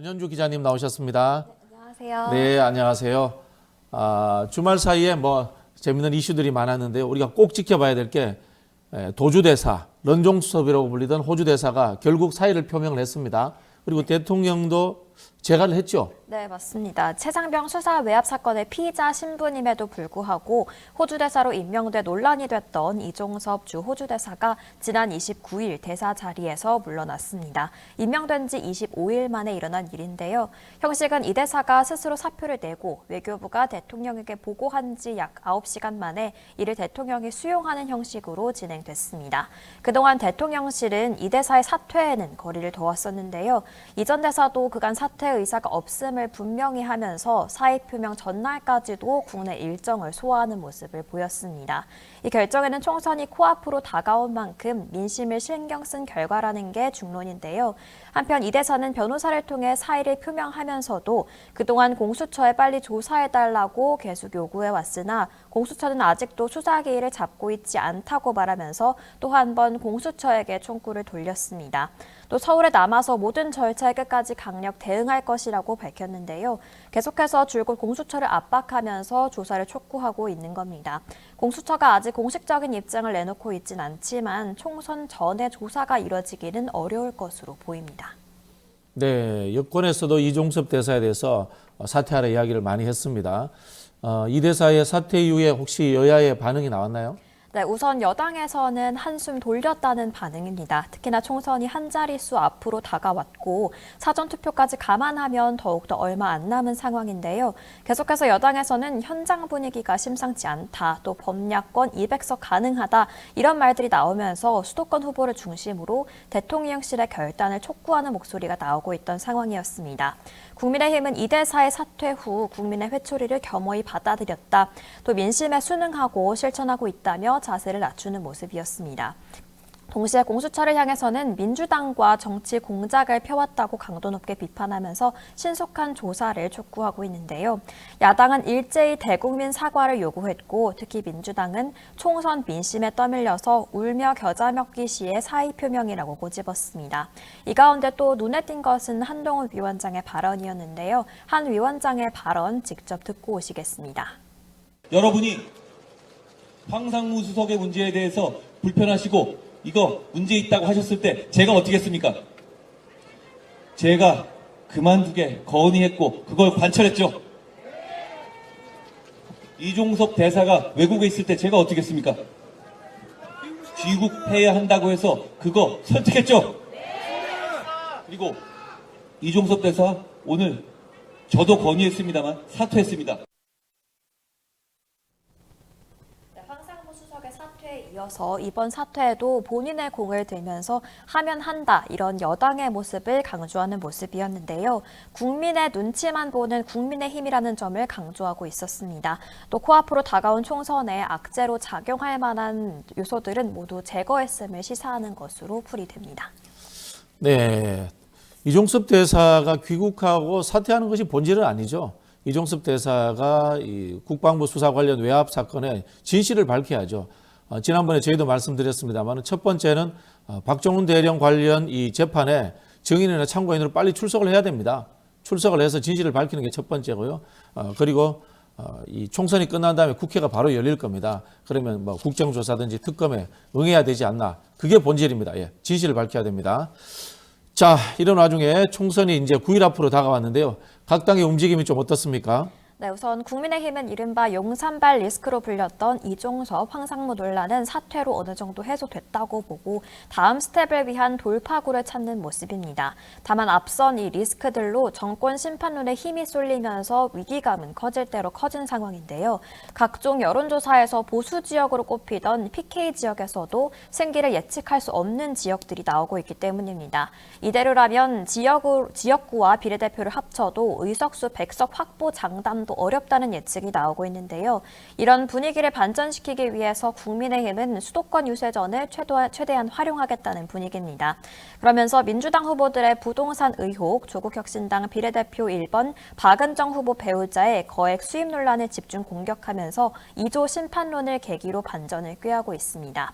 전현주 기자님 나오셨습니다. 네, 안녕하세요. 네, 안녕하세요. 주말 사이에 재밌는 이슈들이 많았는데요. 우리가 꼭 지켜봐야 될 게 도주대사, 런종수섭이라고 불리던 호주대사가 결국 사의를 표명을 했습니다. 그리고 대통령도 재가를 했죠. 네, 맞습니다. 최장병 수사 외압 사건의 피의자 신분임에도 불구하고 호주 대사로 임명돼 논란이 됐던 이종섭 주 호주 대사가 지난 29일 대사 자리에서 물러났습니다. 임명된 지 25일 만에 일어난 일인데요. 형식은 이 대사가 스스로 사표를 내고 외교부가 대통령에게 보고한 지 약 9시간 만에 이를 대통령이 수용하는 형식으로 진행됐습니다. 그동안 대통령실은 이 대사의 사퇴에는 거리를 둬왔었는데요. 이전 대사도 그간 사퇴 의사가 없음을 분명히 하면서 사의 표명 전날까지도 국내 일정을 소화하는 모습을 보였습니다. 이 결정에는 총선이 코앞으로 다가온 만큼 민심을 신경 쓴 결과라는 게 중론인데요. 한편 이 대사는 변호사를 통해 사의를 표명하면서도 그동안 공수처에 빨리 조사해달라고 계속 요구해왔으나 공수처는 아직도 수사 기일을 잡고 있지 않다고 말하면서 또 한 번 공수처에게 총구를 돌렸습니다. 또 서울에 남아서 모든 절차에 끝까지 강력 대응할 것이라고 밝혔는데요. 계속해서 줄곧 공수처를 압박하면서 조사를 촉구하고 있는 겁니다. 공수처가 아직 공식적인 입장을 내놓고 있진 않지만 총선 전에 조사가 이뤄지기는 어려울 것으로 보입니다. 네, 여권에서도 이종섭 대사에 대해서 사퇴하라 이야기를 많이 했습니다. 이 대사의 사퇴 이후에 혹시 여야의 반응이 나왔나요? 네, 우선 여당에서는 한숨 돌렸다는 반응입니다. 특히나 총선이 한 자릿수 앞으로 다가왔고 사전투표까지 감안하면 더욱더 얼마 안 남은 상황인데요. 계속해서 여당에서는 현장 분위기가 심상치 않다, 또 범야권 200석 가능하다 이런 말들이 나오면서 수도권 후보를 중심으로 대통령실의 결단을 촉구하는 목소리가 나오고 있던 상황이었습니다. 국민의힘은 이 대사의 사퇴 후 국민의 회초리를 겸허히 받아들였다. 또 민심에 순응하고 실천하고 있다며 자세를 낮추는 모습이었습니다. 동시에 공수처를 향해서는 민주당과 정치 공작을 펴왔다고 강도 높게 비판하면서 신속한 조사를 촉구하고 있는데요. 야당은 일제히 대국민 사과를 요구했고 특히 민주당은 총선 민심에 떠밀려서 울며 겨자 먹기 시의 사의 표명이라고 꼬집었습니다. 이 가운데 또 눈에 띈 것은 한동훈 위원장의 발언이었는데요. 한 위원장의 발언 직접 듣고 오시겠습니다. 여러분이 황상무 수석의 문제에 대해서 불편하시고 이거 문제 있다고 하셨을 때 제가 어떻게 했습니까? 제가 그만두게 건의했고 그걸 관철했죠. 이종섭 대사가 외국에 있을 때 제가 어떻게 했습니까? 귀국해야 한다고 해서 그거 선택했죠. 그리고 이종섭 대사 오늘 저도 건의했습니다만 사퇴했습니다. 사퇴에 이어서 이번 사퇴에도 본인의 공을 들면서 하면 한다 이런 여당의 모습을 강조하는 모습이었는데요. 국민의 눈치만 보는 국민의힘이라는 점을 강조하고 있었습니다. 또 코앞으로 다가온 총선에 악재로 작용할 만한 요소들은 모두 제거했음을 시사하는 것으로 풀이됩니다. 네, 이종섭 대사가 귀국하고 사퇴하는 것이 본질은 아니죠. 이종섭 대사가 이 국방부 수사 관련 외압 사건의 진실을 밝혀야죠. 지난번에 저희도 말씀드렸습니다만 첫 번째는 박정훈 대령 관련 이 재판에 증인이나 참고인으로 빨리 출석을 해야 됩니다. 출석을 해서 진실을 밝히는 게 첫 번째고요. 그리고 이 총선이 끝난 다음에 국회가 바로 열릴 겁니다. 그러면 국정조사든지 특검에 응해야 되지 않나. 그게 본질입니다. 예, 진실을 밝혀야 됩니다. 자, 이런 와중에 총선이 이제 9일 앞으로 다가왔는데요. 각 당의 움직임이 좀 어떻습니까? 네, 우선 국민의힘은 이른바 용산발 리스크로 불렸던 이종섭, 황상무 논란은 사퇴로 어느 정도 해소됐다고 보고 다음 스텝을 위한 돌파구를 찾는 모습입니다. 다만 앞선 이 리스크들로 정권 심판론에 힘이 쏠리면서 위기감은 커질 대로 커진 상황인데요. 각종 여론조사에서 보수 지역으로 꼽히던 PK 지역에서도 승기를 예측할 수 없는 지역들이 나오고 있기 때문입니다. 이대로라면 지역구와 비례대표를 합쳐도 의석수 100석 확보 장담도 어렵다는 예측이 나오고 있는데요. 이런 분위기를 반전시키기 위해서 국민의힘은 수도권 유세전을 최대한 활용하겠다는 분위기입니다. 그러면서 민주당 후보들의 부동산 의혹, 조국혁신당 비례대표 1번 박은정 후보 배우자의 거액 수입 논란을 집중 공격하면서 2조 심판론을 계기로 반전을 꾀하고 있습니다.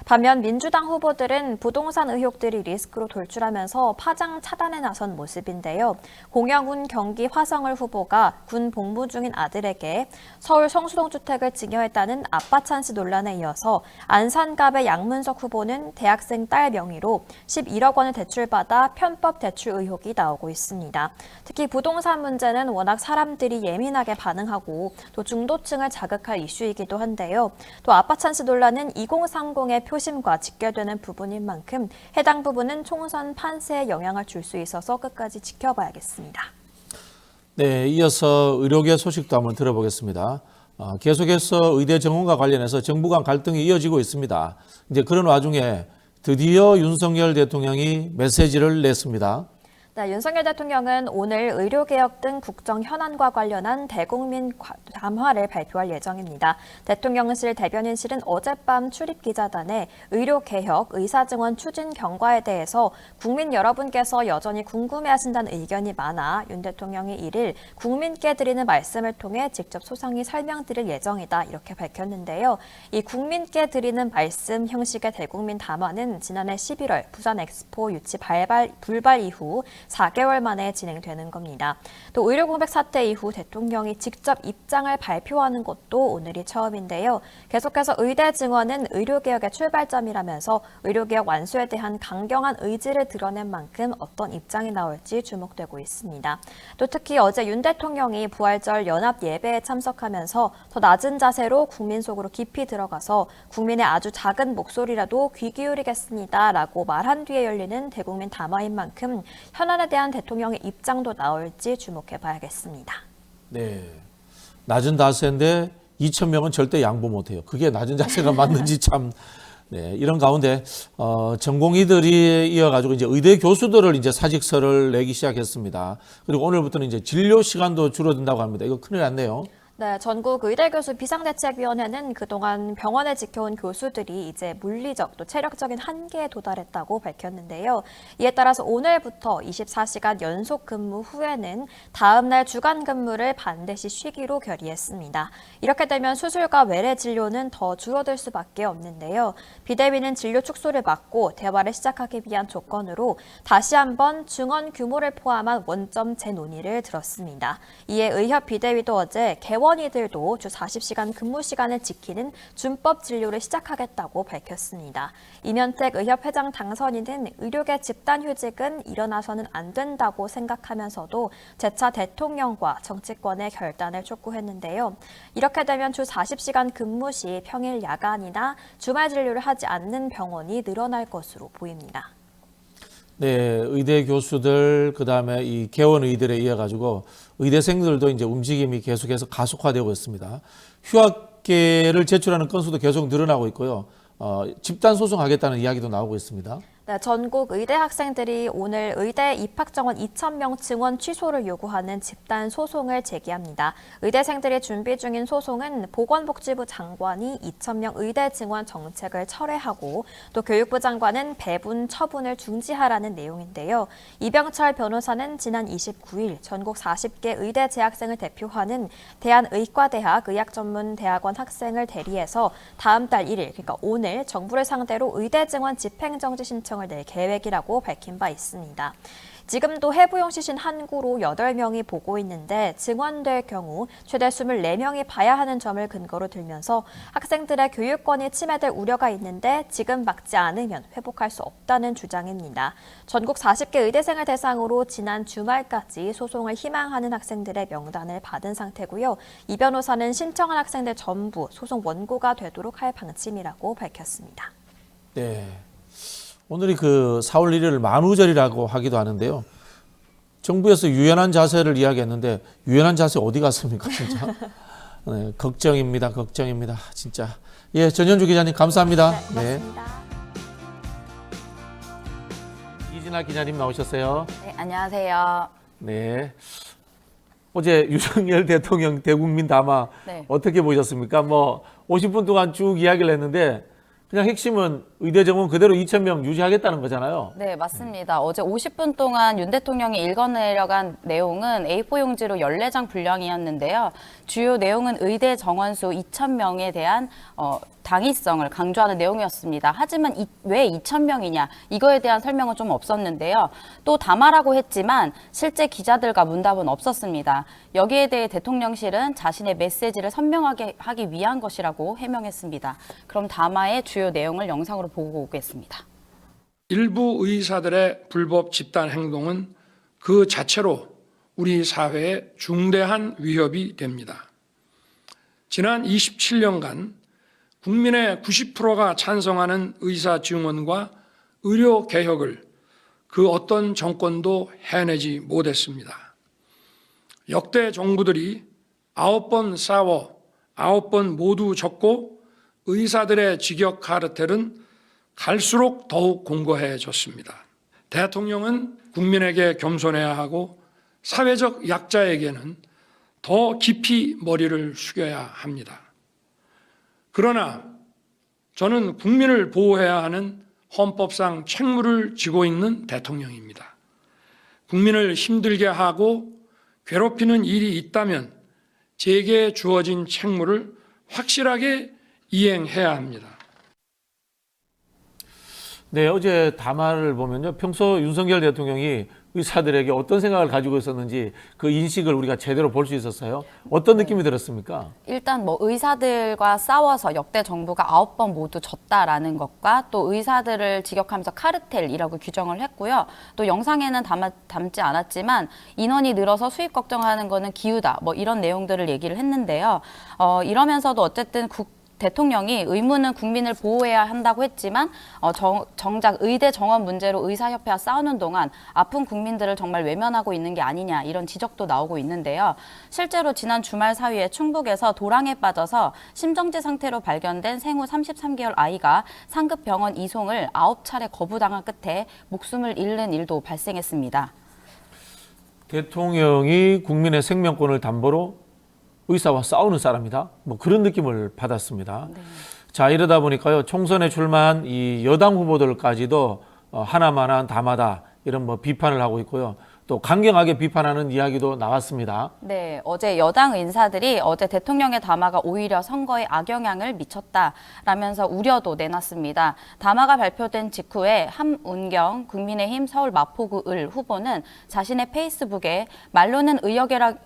반면 민주당 후보들은 부동산 의혹들이 리스크로 돌출하면서 파장 차단에 나선 모습인데요. 홍영훈 경기 화성을 후보가 군 복무 중인 아들에게 서울 성수동 주택을 증여했다는 아빠 찬스 논란에 이어서 안산갑의 양문석 후보는 대학생 딸 명의로 11억 원을 대출받아 편법 대출 의혹이 나오고 있습니다. 특히 부동산 문제는 워낙 사람들이 예민하게 반응하고 또 중도층을 자극할 이슈이기도 한데요. 또 아빠 찬스 논란은 2030의 표심과 직결되는 부분인 만큼 해당 부분은 총선 판세에 영향을 줄 수 있어서 끝까지 지켜봐야겠습니다. 네, 이어서 의료계 소식도 한번 들어보겠습니다. 계속해서 의대 정원과 관련해서 정부 간 갈등이 이어지고 있습니다. 이제 그런 와중에 드디어 윤석열 대통령이 메시지를 냈습니다. 네, 윤석열 대통령은 오늘 의료개혁 등 국정 현안과 관련한 대국민 담화를 발표할 예정입니다. 대통령실 대변인실은 어젯밤 출입기자단에 의료개혁, 의사증원 추진 경과에 대해서 국민 여러분께서 여전히 궁금해하신다는 의견이 많아 윤 대통령이 이를 국민께 드리는 말씀을 통해 직접 소상히 설명드릴 예정이다 이렇게 밝혔는데요. 이 국민께 드리는 말씀 형식의 대국민 담화는 지난해 11월 부산 엑스포 유치 불발 이후 4개월 만에 진행되는 겁니다. 또 의료 공백 사태 이후 대통령이 직접 입장을 발표하는 것도 오늘이 처음인데요. 계속해서 의대 증원은 의료개혁의 출발점이라면서 의료개혁 완수에 대한 강경한 의지를 드러낸 만큼 어떤 입장이 나올지 주목되고 있습니다. 또 특히 어제 윤 대통령이 부활절 연합 예배에 참석하면서 더 낮은 자세로 국민 속으로 깊이 들어가서 국민의 아주 작은 목소리라도 귀 기울이겠습니다라고 말한 뒤에 열리는 대국민 담화인 만큼 현안에 대한 대통령의 입장도 나올지 주목해 봐야겠습니다. 네, 낮은 자세인데 2,000명은 절대 양보 못해요. 그게 낮은 자세가 맞는지 참. 네, 이런 가운데 전공의들이 이어가지고 이제 의대 교수들을 이제 사직서를 내기 시작했습니다. 그리고 오늘부터는 이제 진료 시간도 줄어든다고 합니다. 이거 큰일 났네요. 네, 전국 의대교수 비상대책위원회는 그동안 병원을 지켜온 교수들이 이제 물리적 또 체력적인 한계에 도달했다고 밝혔는데요. 이에 따라서 오늘부터 24시간 연속 근무 후에는 다음 날 주간 근무를 반드시 쉬기로 결의했습니다. 이렇게 되면 수술과 외래 진료는 더 줄어들 수밖에 없는데요. 비대위는 진료 축소를 막고 대화를 시작하기 위한 조건으로 다시 한번 증원 규모를 포함한 원점 재논의를 들었습니다. 이에 의협 비대위도 어제 개원이들도 주 40시간 근무 시간을 지키는 준법 진료를 시작하겠다고 밝혔습니다. 이면택 의협 회장 당선인은 의료계 집단휴직은 일어나서는 안 된다고 생각하면서도 재차 대통령과 정치권의 결단을 촉구했는데요. 이렇게 되면 주 40시간 근무 시 평일 야간이나 주말 진료를 하지 않는 병원이 늘어날 것으로 보입니다. 네, 의대 교수들 그다음에 이 개원 의대에 이어 가지고 의대생들도 이제 움직임이 계속해서 가속화되고 있습니다. 휴학계를 제출하는 건수도 계속 늘어나고 있고요. 집단 소송하겠다는 이야기도 나오고 있습니다. 네, 전국 의대 학생들이 오늘 의대 입학 정원 2,000명 증원 취소를 요구하는 집단 소송을 제기합니다. 의대생들이 준비 중인 소송은 보건복지부 장관이 2,000명 의대 증원 정책을 철회하고 또 교육부 장관은 배분 처분을 중지하라는 내용인데요. 이병철 변호사는 지난 29일 전국 40개 의대 재학생을 대표하는 대한의과대학 의학전문대학원 학생을 대리해서 다음 달 1일, 그러니까 오늘 정부를 상대로 의대 증원 집행정지 신청 낼 계획이라고 밝힌 바 있습니다. 지금도 해부용 시신 한 구로 8명이 보고 있는데 증원될 경우 최대 24명이 봐야 하는 점을 근거로 들면서 학생들의 교육권이 침해될 우려가 있는데 지금 막지 않으면 회복할 수 없다는 주장입니다. 전국 40개 의대생을 대상으로 지난 주말까지 소송을 희망하는 학생들의 명단을 받은 상태고요. 이 변호사는 신청한 학생들 전부 소송 원고가 되도록 할 방침이라고 밝혔습니다. 네. 오늘이 그 4월 1일 만우절이라고 하기도 하는데요. 정부에서 유연한 자세를 이야기했는데 유연한 자세 어디 갔습니까, 진짜? 네, 걱정입니다, 걱정입니다, 진짜. 예, 전현주 기자님 감사합니다. 네, 고맙습니다. 이진아 기자님 나오셨어요. 네, 안녕하세요. 네. 어제 윤석열 대통령 대국민 담화 네. 어떻게 보셨습니까? 뭐 50분 동안 쭉 이야기를 했는데 그냥 핵심은 의대 정원 그대로 2,000명 유지하겠다는 거잖아요. 네, 맞습니다. 어제 50분 동안 윤 대통령이 읽어내려간 내용은 A4 용지로 14장 분량이었는데요. 주요 내용은 의대 정원 수 2,000명에 대한 당위성을 강조하는 내용이었습니다. 하지만 왜 2,000명이냐 이거에 대한 설명은 좀 없었는데요. 또 담화라고 했지만 실제 기자들과 문답은 없었습니다. 여기에 대해 대통령실은 자신의 메시지를 선명하게 하기 위한 것이라고 해명했습니다. 그럼 담화의 주요 내용을 영상으로 보고 오겠습니다. 일부 의사들의 불법 집단 행동은 그 자체로 우리 사회에 중대한 위협이 됩니다. 지난 27년간 국민의 90%가 찬성하는 의사 증원과 의료 개혁을 그 어떤 정권도 해내지 못했습니다. 역대 정부들이 9번 싸워 9번 모두 졌고 의사들의 직역 카르텔은 갈수록 더욱 공고해졌습니다. 대통령은 국민에게 겸손해야 하고 사회적 약자에게는 더 깊이 머리를 숙여야 합니다. 그러나 저는 국민을 보호해야 하는 헌법상 책무를 지고 있는 대통령입니다. 국민을 힘들게 하고 괴롭히는 일이 있다면 제게 주어진 책무를 확실하게 이행해야 합니다. 네, 어제 담화를 보면요. 평소 윤석열 대통령이 의사들에게 어떤 생각을 가지고 있었는지 그 인식을 우리가 제대로 볼 수 있었어요. 어떤 느낌이 들었습니까? 일단 뭐 의사들과 싸워서 역대 정부가 9번 모두 졌다라는 것과 또 의사들을 직역하면서 카르텔이라고 규정을 했고요. 또 영상에는 담지 않았지만 인원이 늘어서 수입 걱정하는 거는 기우다. 뭐 이런 내용들을 얘기를 했는데요. 이러면서도 어쨌든 대통령이 의무는 국민을 보호해야 한다고 했지만 정작 의대 정원 문제로 의사협회와 싸우는 동안 아픈 국민들을 정말 외면하고 있는 게 아니냐 이런 지적도 나오고 있는데요. 실제로 지난 주말 사이에 충북에서 도랑에 빠져서 심정지 상태로 발견된 생후 33개월 아이가 상급 병원 이송을 9차례 거부당한 끝에 목숨을 잃는 일도 발생했습니다. 대통령이 국민의 생명권을 담보로 의사와 싸우는 사람이다. 뭐 그런 느낌을 받았습니다. 네. 자, 이러다 보니까요. 총선에 출마한 이 여당 후보들까지도 하나만한 담화다. 이런 뭐 비판을 하고 있고요. 또 강경하게 비판하는 이야기도 나왔습니다. 네, 어제 여당 인사들이 어제 대통령의 담화가 오히려 선거에 악영향을 미쳤다라면서 우려도 내놨습니다. 담화가 발표된 직후에 함운경 국민의힘 서울 마포구 을 후보는 자신의 페이스북에 말로는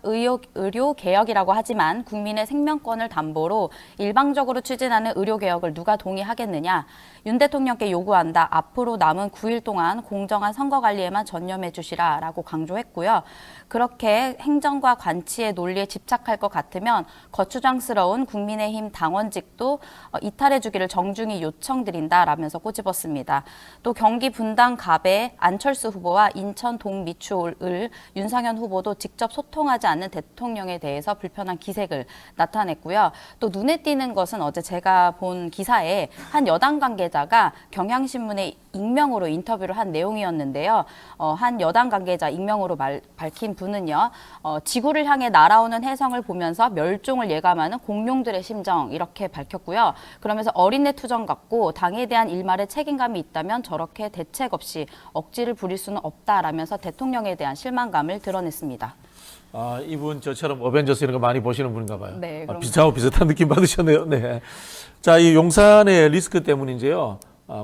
의료개혁이라고 하지만 국민의 생명권을 담보로 일방적으로 추진하는 의료개혁을 누가 동의하겠느냐. 윤 대통령께 요구한다. 앞으로 남은 9일 동안 공정한 선거관리에만 전념해 주시라라고 강조했고요. 그렇게 행정과 관치의 논리에 집착할 것 같으면 거추장스러운 국민의힘 당원직도 이탈해 주기를 정중히 요청드린다라면서 꼬집었습니다. 또 경기 분당 갑의 안철수 후보와 인천 동미추 을 윤상현 후보도 직접 소통하지 않는 대통령에 대해서 불편한 기색을 나타냈고요. 또 눈에 띄는 것은 어제 제가 본 기사에 한 여당 관계자가 경향신문에 익명으로 인터뷰를 한 내용이었는데요. 한 여당 관계자 익명으로 밝힌 분은요. 지구를 향해 날아오는 혜성을 보면서 멸종을 예감하는 공룡들의 심정 이렇게 밝혔고요. 그러면서 어린애 투정 같고 당에 대한 일말의 책임감이 있다면 저렇게 대책 없이 억지를 부릴 수는 없다라면서 대통령에 대한 실망감을 드러냈습니다. 아, 이분 저처럼 어벤져스 이런 거 많이 보시는 분인가 봐요. 네, 저하고 비슷한 느낌 받으셨네요. 네. 자, 이 용산의 리스크 때문인지요.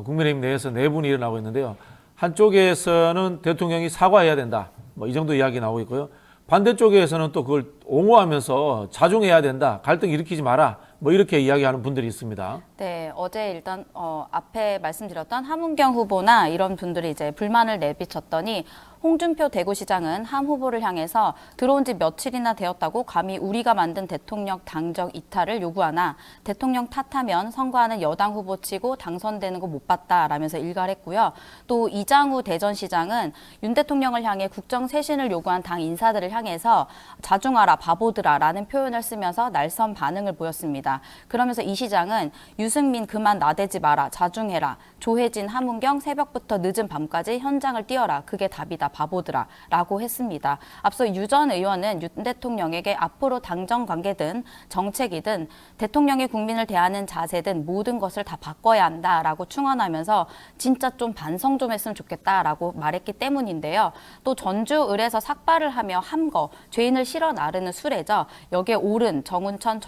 국민의힘 내에서 내분이 일어나고 있는데요. 한쪽에서는 대통령이 사과해야 된다. 뭐 이 정도 이야기 나오고 있고요. 반대쪽에서는 또 그걸 옹호하면서 자중해야 된다. 갈등 일으키지 마라. 뭐 이렇게 이야기하는 분들이 있습니다. 네, 어제 일단 앞에 말씀드렸던 함은경 후보나 이런 분들이 이제 불만을 내비쳤더니 홍준표 대구시장은 함 후보를 향해서 들어온 지 며칠이나 되었다고 감히 우리가 만든 대통령 당적 이탈을 요구하나 대통령 탓하면 선거하는 여당 후보 치고 당선되는 거 못 봤다라면서 일갈했고요. 또 이장우 대전시장은 윤 대통령을 향해 국정 쇄신을 요구한 당 인사들을 향해서 자중하라 바보들아라는 표현을 쓰면서 날선 반응을 보였습니다. 그러면서 이 시장은 유승민 그만 나대지 마라 자중해라 조혜진 함은경 새벽부터 늦은 밤까지 현장을 뛰어라 그게 답이다 바보들아 라고 했습니다. 앞서 유 전 의원은 윤 대통령에게 앞으로 당정 관계든 정책이든 대통령이 국민을 대하는 자세든 모든 것을 다 바꿔야 한다라고 충언하면서 진짜 좀 반성 좀 했으면 좋겠다라고 말했기 때문인데요. 또 전주 을에서 삭발을 하며 함거 죄인을 실어 나르는 수레죠. 여기에 오른 정운천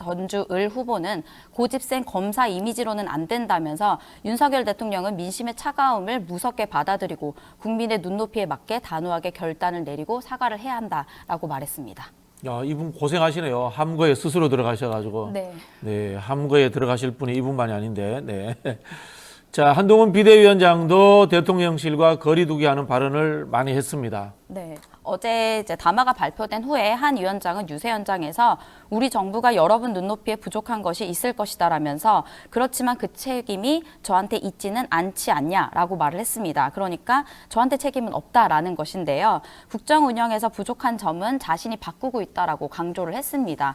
전주을 후보는 고집센 검사 이미지로는 안 된다면서 윤석열 대통령은 민심의 차가움을 무섭게 받아들이고 국민의 눈높이에 맞게 단호하게 결단을 내리고 사과를 해야 한다라고 말했습니다. 야, 이분 고생하시네요. 함거에 스스로 들어가셔가지고. 네. 네, 함거에 들어가실 분이 이분만이 아닌데. 네. 자, 한동훈 비대위원장도 대통령실과 거리두기 하는 발언을 많이 했습니다. 네. 어제 이제 담화가 발표된 후에 한 위원장은 유세 현장에서 우리 정부가 여러분 눈높이에 부족한 것이 있을 것이다라면서 그렇지만 그 책임이 저한테 있지는 않지 않냐라고 말을 했습니다. 그러니까 저한테 책임은 없다라는 것인데요. 국정 운영에서 부족한 점은 자신이 바꾸고 있다라고 강조를 했습니다.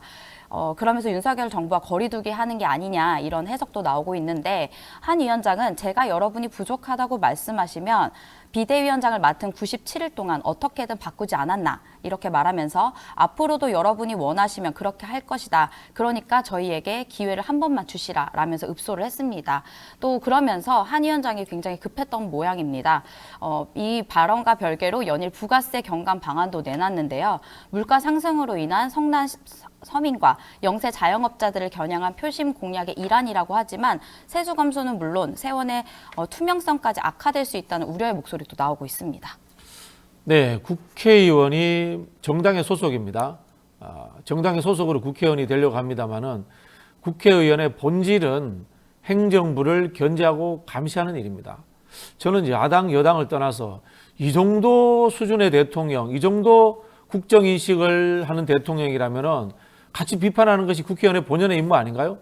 그러면서 윤석열 정부와 거리두기 하는 게 아니냐 이런 해석도 나오고 있는데 한 위원장은 제가 여러분이 부족하다고 말씀하시면 비대위원장을 맡은 97일 동안 어떻게든 바꾸지 않았나 이렇게 말하면서 앞으로도 여러분이 원하시면 그렇게 할 것이다. 그러니까 저희에게 기회를 한 번만 주시라 라면서 읍소를 했습니다. 또 그러면서 한 위원장이 굉장히 급했던 모양입니다. 이 발언과 별개로 연일 부가세 경감 방안도 내놨는데요. 물가 상승으로 인한 성난 서민과 영세 자영업자들을 겨냥한 표심 공약의 일환이라고 하지만 세수 감소는 물론 세원의 투명성까지 악화될 수 있다는 우려의 목소리도 나오고 있습니다. 네, 국회의원이 정당의 소속입니다. 정당의 소속으로 국회의원이 되려고 합니다만은 국회의원의 본질은 행정부를 견제하고 감시하는 일입니다. 저는 이제 야당, 여당을 떠나서 이 정도 수준의 대통령, 이 정도 국정인식을 하는 대통령이라면은 같이 비판하는 것이 국회의원의 본연의 임무 아닌가요?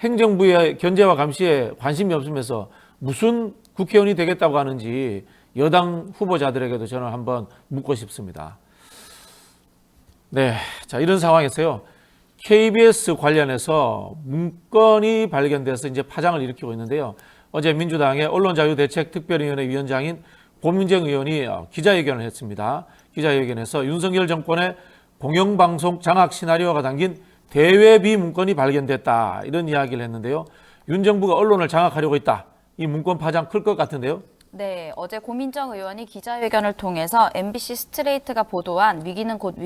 행정부의 견제와 감시에 관심이 없으면서 무슨 국회의원이 되겠다고 하는지 여당 후보자들에게도 저는 한번 묻고 싶습니다. 네, 자, 이런 상황에서요. KBS 관련해서 문건이 발견돼서 이제 파장을 일으키고 있는데요. 어제 민주당의 언론자유대책특별위원회 위원장인 고민정 의원이 기자회견을 했습니다. 기자회견에서 윤석열 정권의 공영방송 장악 시나리오가 담긴 대외비 문건이 발견됐다. 이런 이야기를 했는데요. 윤 정부가 언론을 장악하려고 있다. 이 문건 파장 클 것 같은데요. 네, 어제 고민정 의원이 기자회견을 통해서 MBC 스트레이트가 보도한 위기는 곧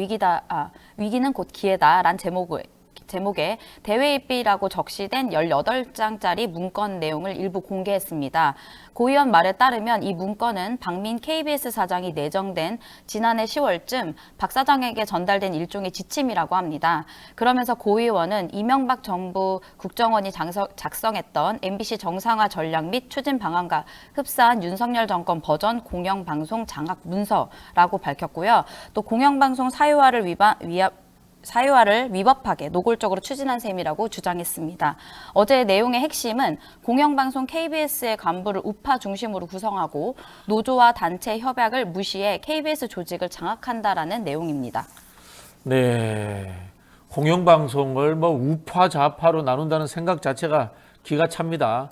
기회다란 제목에 대외입비라고 적시된 18장짜리 문건 내용을 일부 공개했습니다. 고 의원 말에 따르면 이 문건은 박민 KBS 사장이 내정된 지난해 10월쯤 박 사장에게 전달된 일종의 지침이라고 합니다. 그러면서 고 의원은 이명박 정부 국정원이 작성했던 MBC 정상화 전략 및 추진 방안과 흡사한 윤석열 정권 버전 공영방송 장악 문서라고 밝혔고요. 또 공영방송 사유화를 위법하게 노골적으로 추진한 셈이라고 주장했습니다. 어제 내용의 핵심은 공영방송 KBS의 간부를 우파 중심으로 구성하고 노조와 단체 협약을 무시해 KBS 조직을 장악한다라는 내용입니다. 네, 공영방송을 뭐 우파 좌파로 나눈다는 생각 자체가 기가 찹니다.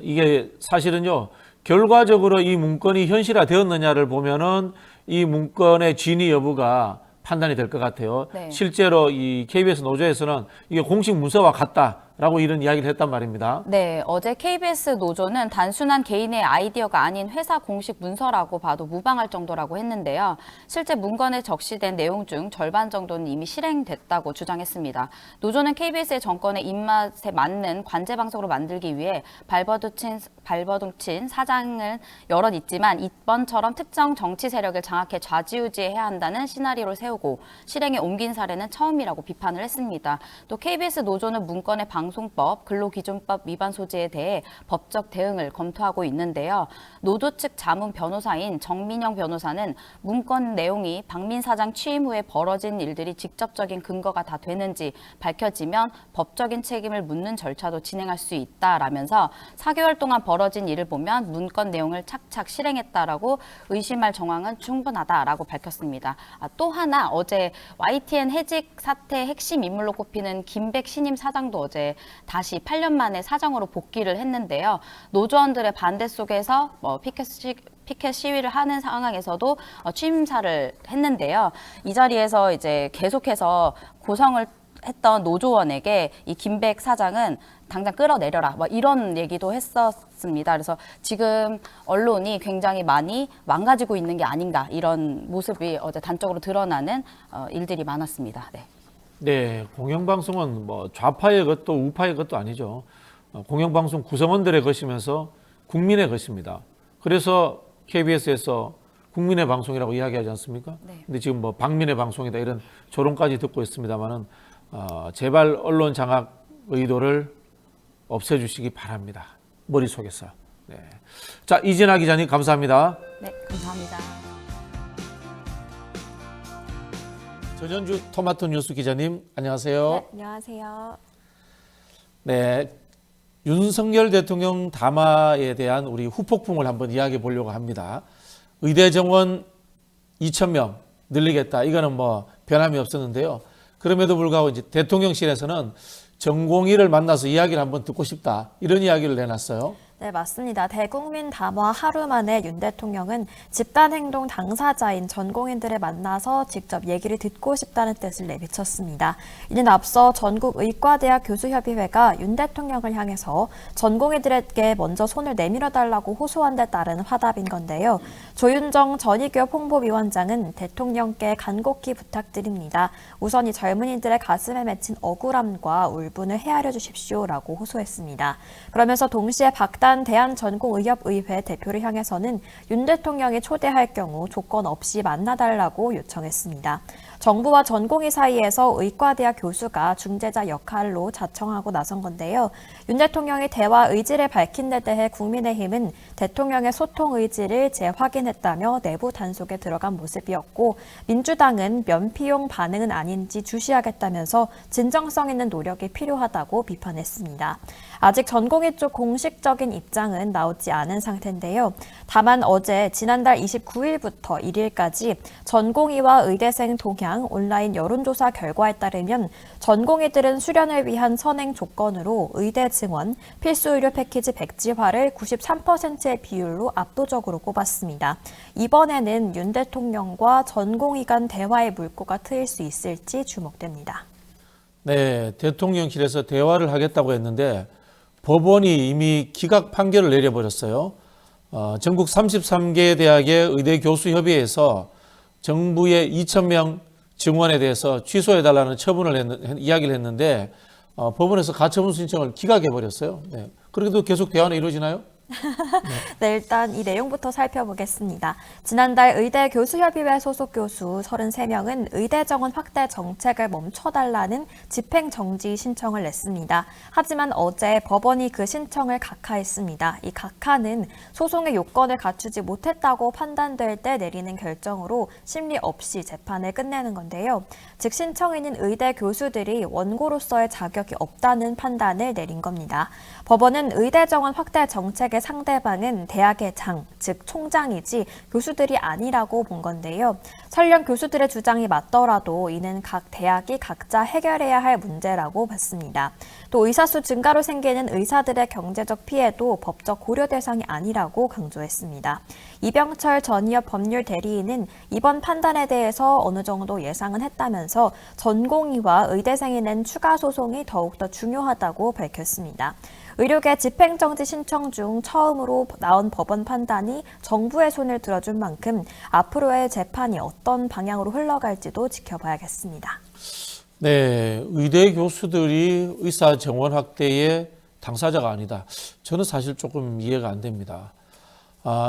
이게 사실은요, 결과적으로 이 문건이 현실화되었느냐를 보면은 이 문건의 진위 여부가 판단이 될 것 같아요. 네. 실제로 이 KBS 노조에서는 이게 공식 문서와 같다라고 이런 이야기를 했단 말입니다. 네, 어제 KBS 노조는 단순한 개인의 아이디어가 아닌 회사 공식 문서라고 봐도 무방할 정도라고 했는데요. 실제 문건에 적시된 내용 중 절반 정도는 이미 실행됐다고 주장했습니다. 노조는 KBS의 정권의 입맛에 맞는 관제 방송으로 만들기 위해 발버둥친 사장은 여럿 있지만 이번처럼 특정 정치 세력을 장악해 좌지우지해야 한다는 시나리오를 세우고 실행에 옮긴 사례는 처음이라고 비판을 했습니다. 또 KBS 노조는 문건의 방송법, 근로기준법 위반 소지에 대해 법적 대응을 검토하고 있는데요. 노조 측 자문 변호사인 정민영 변호사는 문건 내용이 박민 사장 취임 후에 벌어진 일들이 직접적인 근거가 다 되는지 밝혀지면 법적인 책임을 묻는 절차도 진행할 수 있다라면서 4개월 동안 벌어진 일을 보면 문건 내용을 착착 실행했다라고 의심할 정황은 충분하다라고 밝혔습니다. 또 하나 어제 YTN 해직 사태 핵심 인물로 꼽히는 김백 신임 사장도 어제 다시 8년 만에 사장으로 복귀를 했는데요. 노조원들의 반대 속에서 피켓 시위를 하는 상황에서도 취임사를 했는데요. 이 자리에서 이제 계속해서 고성을 했던 노조원에게 이 김백 사장은 당장 끌어내려라 이런 얘기도 했었습니다. 그래서 지금 언론이 굉장히 많이 망가지고 있는 게 아닌가 이런 모습이 어제 단적으로 드러나는 일들이 많았습니다. 네. 네, 공영방송은 뭐 좌파의 것도 우파의 것도 아니죠. 공영방송 구성원들의 것이면서 국민의 것입니다. 그래서 KBS에서 국민의 방송이라고 이야기하지 않습니까? 네. 근데 지금 뭐 박민의 방송이다 이런 조롱까지 듣고 있습니다만은 제발 언론 장악 의도를 없애주시기 바랍니다. 머릿속에서. 네. 자, 이진아 기자님 감사합니다. 네, 감사합니다. 전현주 토마토 뉴스 기자님 안녕하세요. 네, 안녕하세요. 네, 윤석열 대통령 담화에 대한 우리 후폭풍을 한번 이야기해 보려고 합니다. 의대 정원 2,000명 늘리겠다. 이거는 뭐 변함이 없었는데요. 그럼에도 불구하고 이제 대통령실에서는 전공의를 만나서 이야기를 한번 듣고 싶다. 이런 이야기를 내놨어요. 네, 맞습니다. 대국민 담화 하루 만에 윤 대통령은 집단행동 당사자인 전공인들을 만나서 직접 얘기를 듣고 싶다는 뜻을 내비쳤습니다. 이는 앞서 전국의과대학 교수협의회가 윤 대통령을 향해서 전공의들에게 먼저 손을 내밀어달라고 호소한 데 따른 화답인 건데요. 조윤정 전의교협 홍보위원장은 대통령께 간곡히 부탁드립니다. 우선 이 젊은이들의 가슴에 맺힌 억울함과 울분을 헤아려 주십시오라고 호소했습니다. 그러면서 동시에 박단 대한전공의협의회 대표를 향해서는 윤 대통령이 초대할 경우 조건 없이 만나달라고 요청했습니다. 정부와 전공의 사이에서 의과대학 교수가 중재자 역할로 자청하고 나선 건데요. 윤 대통령이 대화 의지를 밝힌 데 대해 국민의힘은 대통령의 소통 의지를 재확인했다며 내부 단속에 들어간 모습이었고, 민주당은 면피용 반응은 아닌지 주시하겠다면서 진정성 있는 노력이 필요하다고 비판했습니다. 아직 전공의 쪽 공식적인 입장은 나오지 않은 상태인데요. 다만 어제 지난달 29일부터 1일까지 전공의와 의대생 동향 온라인 여론조사 결과에 따르면 전공의들은 수련을 위한 선행 조건으로 의대 증원, 필수 의료 패키지 백지화를 93%의 비율로 압도적으로 꼽았습니다. 이번에는 윤 대통령과 전공의 간 대화의 물꼬가 트일 수 있을지 주목됩니다. 네, 대통령실에서 대화를 하겠다고 했는데 법원이 이미 기각 판결을 내려버렸어요. 전국 33개 대학의 의대 교수협의회에서 정부의 2,000명 증원에 대해서 취소해달라는 이야기를 했는데 법원에서 가처분 신청을 기각해버렸어요. 네. 그래도 계속 대화는 이루어지나요? 네, 일단 이 내용부터 살펴보겠습니다. 지난달 의대 교수협의회 소속 교수 33명은 의대 정원 확대 정책을 멈춰달라는 집행정지 신청을 냈습니다. 하지만 어제 법원이 그 신청을 각하했습니다. 이 각하는 소송의 요건을 갖추지 못했다고 판단될 때 내리는 결정으로 심리 없이 재판을 끝내는 건데요. 즉 신청인인 의대 교수들이 원고로서의 자격이 없다는 판단을 내린 겁니다. 법원은 의대 정원 확대 정책의 상대방은 대학의 장, 즉 총장이지 교수들이 아니라고 본 건데요. 설령 교수들의 주장이 맞더라도 이는 각 대학이 각자 해결해야 할 문제라고 봤습니다. 또 의사수 증가로 생기는 의사들의 경제적 피해도 법적 고려 대상이 아니라고 강조했습니다. 이병철 전의협 법률 대리인은 이번 판단에 대해서 어느 정도 예상은 했다면서 전공의와 의대생이 낸 추가 소송이 더욱더 중요하다고 밝혔습니다. 의료계 집행정지 신청 중 처음으로 나온 법원 판단이 정부의 손을 들어준 만큼 앞으로의 재판이 어떤 방향으로 흘러갈지도 지켜봐야겠습니다. 네, 의대 교수들이 의사 정원 확대의 당사자가 아니다. 저는 사실 조금 이해가 안 됩니다.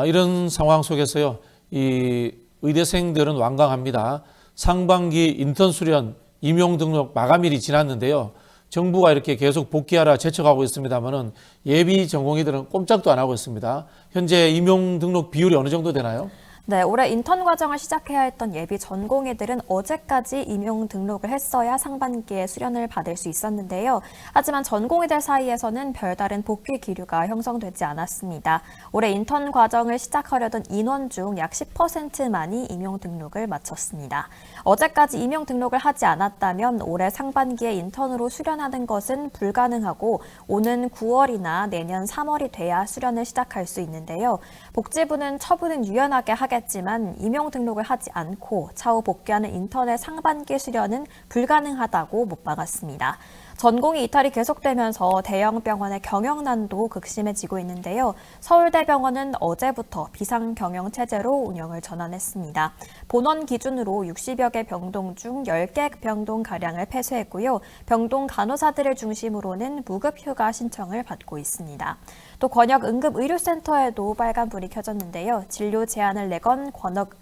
이런 상황 속에서요, 이 의대생들은 완강합니다. 상반기 인턴 수련 임용 등록 마감일이 지났는데요. 정부가 이렇게 계속 복귀하라 재촉하고 있습니다만은 예비 전공의들은 꼼짝도 안 하고 있습니다. 현재 임용 등록 비율이 어느 정도 되나요? 네, 올해 인턴 과정을 시작해야 했던 예비 전공의들은 어제까지 임용 등록을 했어야 상반기에 수련을 받을 수 있었는데요. 하지만 전공의들 사이에서는 별다른 복귀 기류가 형성되지 않았습니다. 올해 인턴 과정을 시작하려던 인원 중 약 10%만이 임용 등록을 마쳤습니다. 어제까지 임용 등록을 하지 않았다면 올해 상반기에 인턴으로 수련하는 것은 불가능하고 오는 9월이나 내년 3월이 돼야 수련을 시작할 수 있는데요. 복지부는 처분은 유연하게 하겠지만 임용 등록을 하지 않고 차후 복귀하는 인턴의 상반기 수련은 불가능하다고 못 박았습니다. 전공의 이탈이 계속되면서 대형 병원의 경영난도 극심해지고 있는데요. 서울대병원은 어제부터 비상경영 체제로 운영을 전환했습니다. 본원 기준으로 60여 개 병동 중 10개 병동가량을 폐쇄했고요. 병동 간호사들을 중심으로는 무급휴가 신청을 받고 있습니다. 또 권역응급의료센터에도 빨간불이 켜졌는데요. 진료 제한을 내건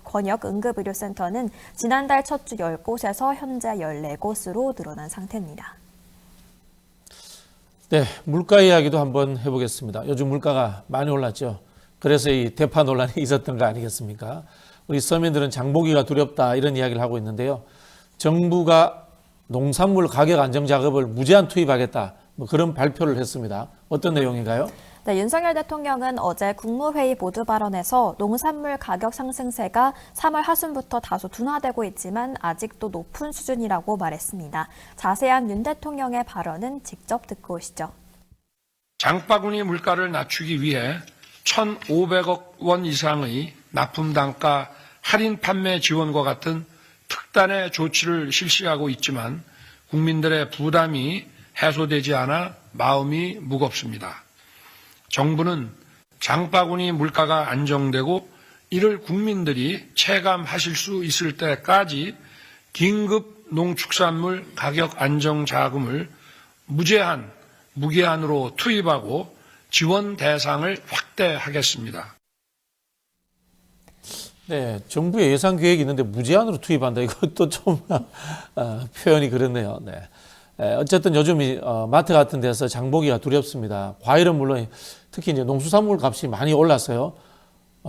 권역응급의료센터는 지난달 첫 주 10곳에서 현재 14곳으로 늘어난 상태입니다. 네, 물가 이야기도 한번 해보겠습니다. 요즘 물가가 많이 올랐죠. 그래서 이 대파 논란이 있었던 거 아니겠습니까? 우리 서민들은 장보기가 두렵다 이런 이야기를 하고 있는데요. 정부가 농산물 가격 안정 작업을 무제한 투입하겠다 뭐 그런 발표를 했습니다. 어떤 내용인가요? 네, 윤석열 대통령은 어제 국무회의 모두 발언에서 농산물 가격 상승세가 3월 하순부터 다소 둔화되고 있지만 아직도 높은 수준이라고 말했습니다. 자세한 윤 대통령의 발언은 직접 듣고 오시죠. 장바구니 물가를 낮추기 위해 1,500억 원 이상의 납품 단가 할인 판매 지원과 같은 특단의 조치를 실시하고 있지만 국민들의 부담이 해소되지 않아 마음이 무겁습니다. 정부는 장바구니 물가가 안정되고 이를 국민들이 체감하실 수 있을 때까지 긴급 농축산물 가격 안정 자금을 무제한으로 투입하고 지원 대상을 확대하겠습니다. 네, 정부의 예산 계획이 있는데 무제한으로 투입한다. 이것도 좀 표현이 그렇네요. 네. 어쨌든 요즘 마트 같은 데서 장보기가 두렵습니다. 과일은 물론 특히 이제 농수산물 값이 많이 올랐어요.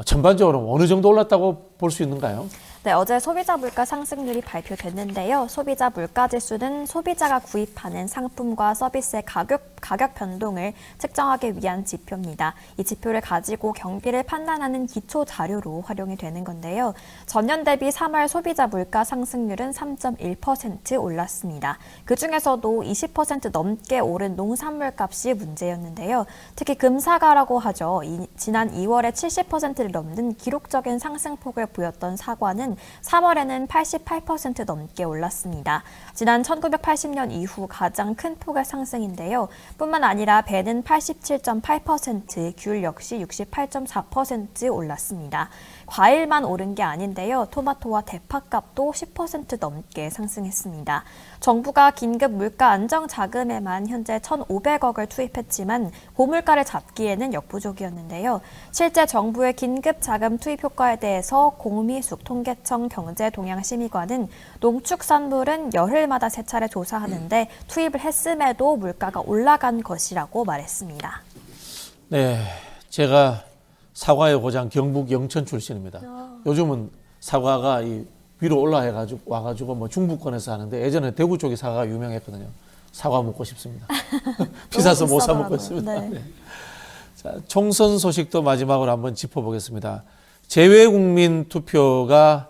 전반적으로 어느 정도 올랐다고 볼 수 있는가요? 네, 어제 소비자 물가 상승률이 발표됐는데요. 소비자 물가 지수는 소비자가 구입하는 상품과 서비스의 가격 변동을 측정하기 위한 지표입니다. 이 지표를 가지고 경기를 판단하는 기초 자료로 활용이 되는 건데요. 전년 대비 3월 소비자 물가 상승률은 3.1% 올랐습니다. 그중에서도 20% 넘게 오른 농산물 값이 문제였는데요. 특히 금사과라고 하죠. 지난 2월에 70%를 넘는 기록적인 상승폭을 보였던 사과는 3월에는 88% 넘게 올랐습니다. 지난 1980년 이후 가장 큰 폭의 상승인데요. 뿐만 아니라 배는 87.8%, 귤 역시 68.4% 올랐습니다. 과일만 오른 게 아닌데요. 토마토와 대파값도 10% 넘게 상승했습니다. 정부가 긴급 물가 안정 자금에만 현재 1,500억을 투입했지만 고물가를 잡기에는 역부족이었는데요. 실제 정부의 긴급 자금 투입 효과에 대해서 공미숙 통계청 경제동향심의관은 농축산물은 열흘마다 세 차례 조사하는데 투입을 했음에도 물가가 올라간 것이라고 말했습니다. 네, 제가 사과의 고장 경북 영천 출신입니다. 요즘은 사과가 위로 와가지고 뭐 중부권에서 하는데 예전에 대구 쪽이 사과가 유명했거든요. 사과 먹고 싶습니다. 비싸서 못 사 먹고 있습니다. 네. 네. 자, 총선 소식도 마지막으로 한번 짚어보겠습니다. 재외국민 투표가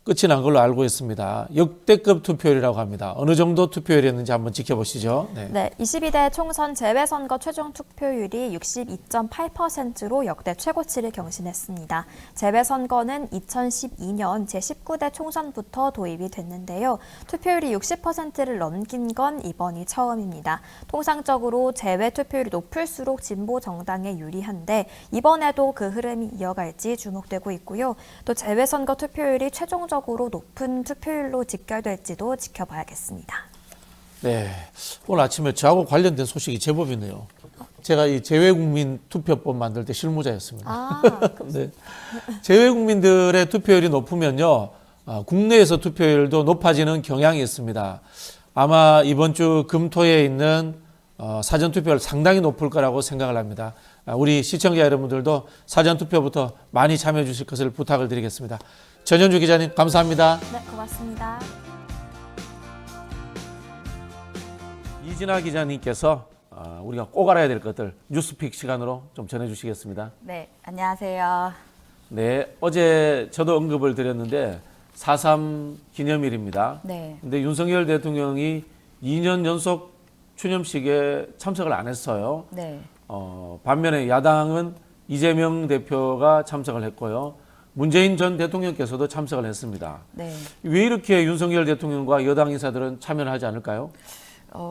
끝이 난 걸로 알고 있습니다. 역대급 투표율이라고 합니다. 어느 정도 투표율이었는지 한번 지켜보시죠. 네, 22대 총선 재외선거 최종 투표율이 62.8%로 역대 최고치를 경신했습니다. 재외선거는 2012년 제19대 총선부터 도입이 됐는데요. 투표율이 60%를 넘긴 건 이번이 처음입니다. 통상적으로 재외 투표율이 높을수록 진보 정당에 유리한데 이번에도 그 흐름이 이어갈지 주목되고 있고요. 또 재외선거 투표율이 최종적으로 높은 투표율로 직결될지도 지켜봐야겠습니다. 네, 오늘 아침에 저하고 관련된 소식이 제법 있네요. 제가 이 재외국민 투표법 만들 때 실무자였습니다. 네. 재외국민들의 투표율이 높으면요, 국내에서 투표율도 높아지는 경향이 있습니다. 아마 이번 주 금토에 있는 사전투표율 상당히 높을 거라고 생각을 합니다. 우리 시청자 여러분들도 사전투표부터 많이 참여해 주실 것을 부탁을 드리겠습니다. 전현주 기자님 감사합니다. 네, 고맙습니다. 이진아 기자님께서 우리가 꼭 알아야 될 것들 뉴스픽 시간으로 좀 전해주시겠습니다. 네, 안녕하세요. 네, 어제 저도 언급을 드렸는데 4.3 기념일입니다. 네. 근데 윤석열 대통령이 2년 연속 추념식에 참석을 안 했어요. 네. 반면에 야당은 이재명 대표가 참석을 했고요. 문재인 전 대통령께서도 참석을 했습니다. 네. 왜 이렇게 윤석열 대통령과 여당 인사들은 참여를 하지 않을까요?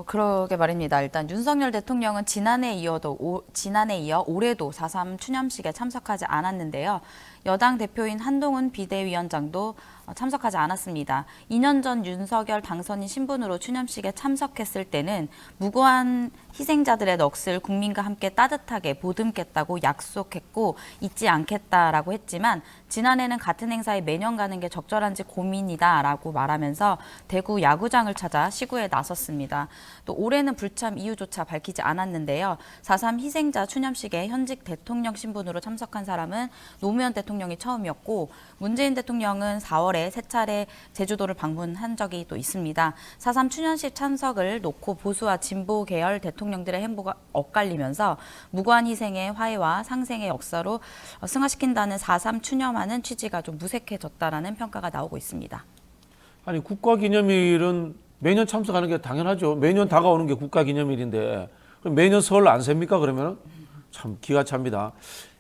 그러게 말입니다. 일단 윤석열 대통령은 지난해에 이어 올해도 4.3 추념식에 참석하지 않았는데요. 여당 대표인 한동훈 비대위원장도 참석하지 않았습니다. 2년 전 윤석열 당선인 신분으로 추념식에 참석했을 때는 무고한 희생자들의 넋을 국민과 함께 따뜻하게 보듬겠다고 약속했고 잊지 않겠다라고 했지만 지난해는 같은 행사에 매년 가는 게 적절한지 고민이다라고 말하면서 대구 야구장을 찾아 시구에 나섰습니다. 또 올해는 불참 이유조차 밝히지 않았는데요. 4.3 희생자 추념식에 현직 대통령 신분으로 참석한 사람은 노무현 대통령이 처음이었고 문재인 대통령은 4월에 세 차례 제주도를 방문한 적이 또 있습니다. 4.3 추념식 참석을 놓고 보수와 진보 계열 대통령들의 행보가 엇갈리면서 무고한 희생의 화해와 상생의 역사로 승화시킨다는 4.3 추념하는 취지가 좀 무색해졌다라는 평가가 나오고 있습니다. 아니 국가기념일은 매년 참석하는 게 당연하죠. 매년 다가오는 게 국가기념일인데 그럼 매년 설 안 셉니까? 그러면 참 기가 찹니다.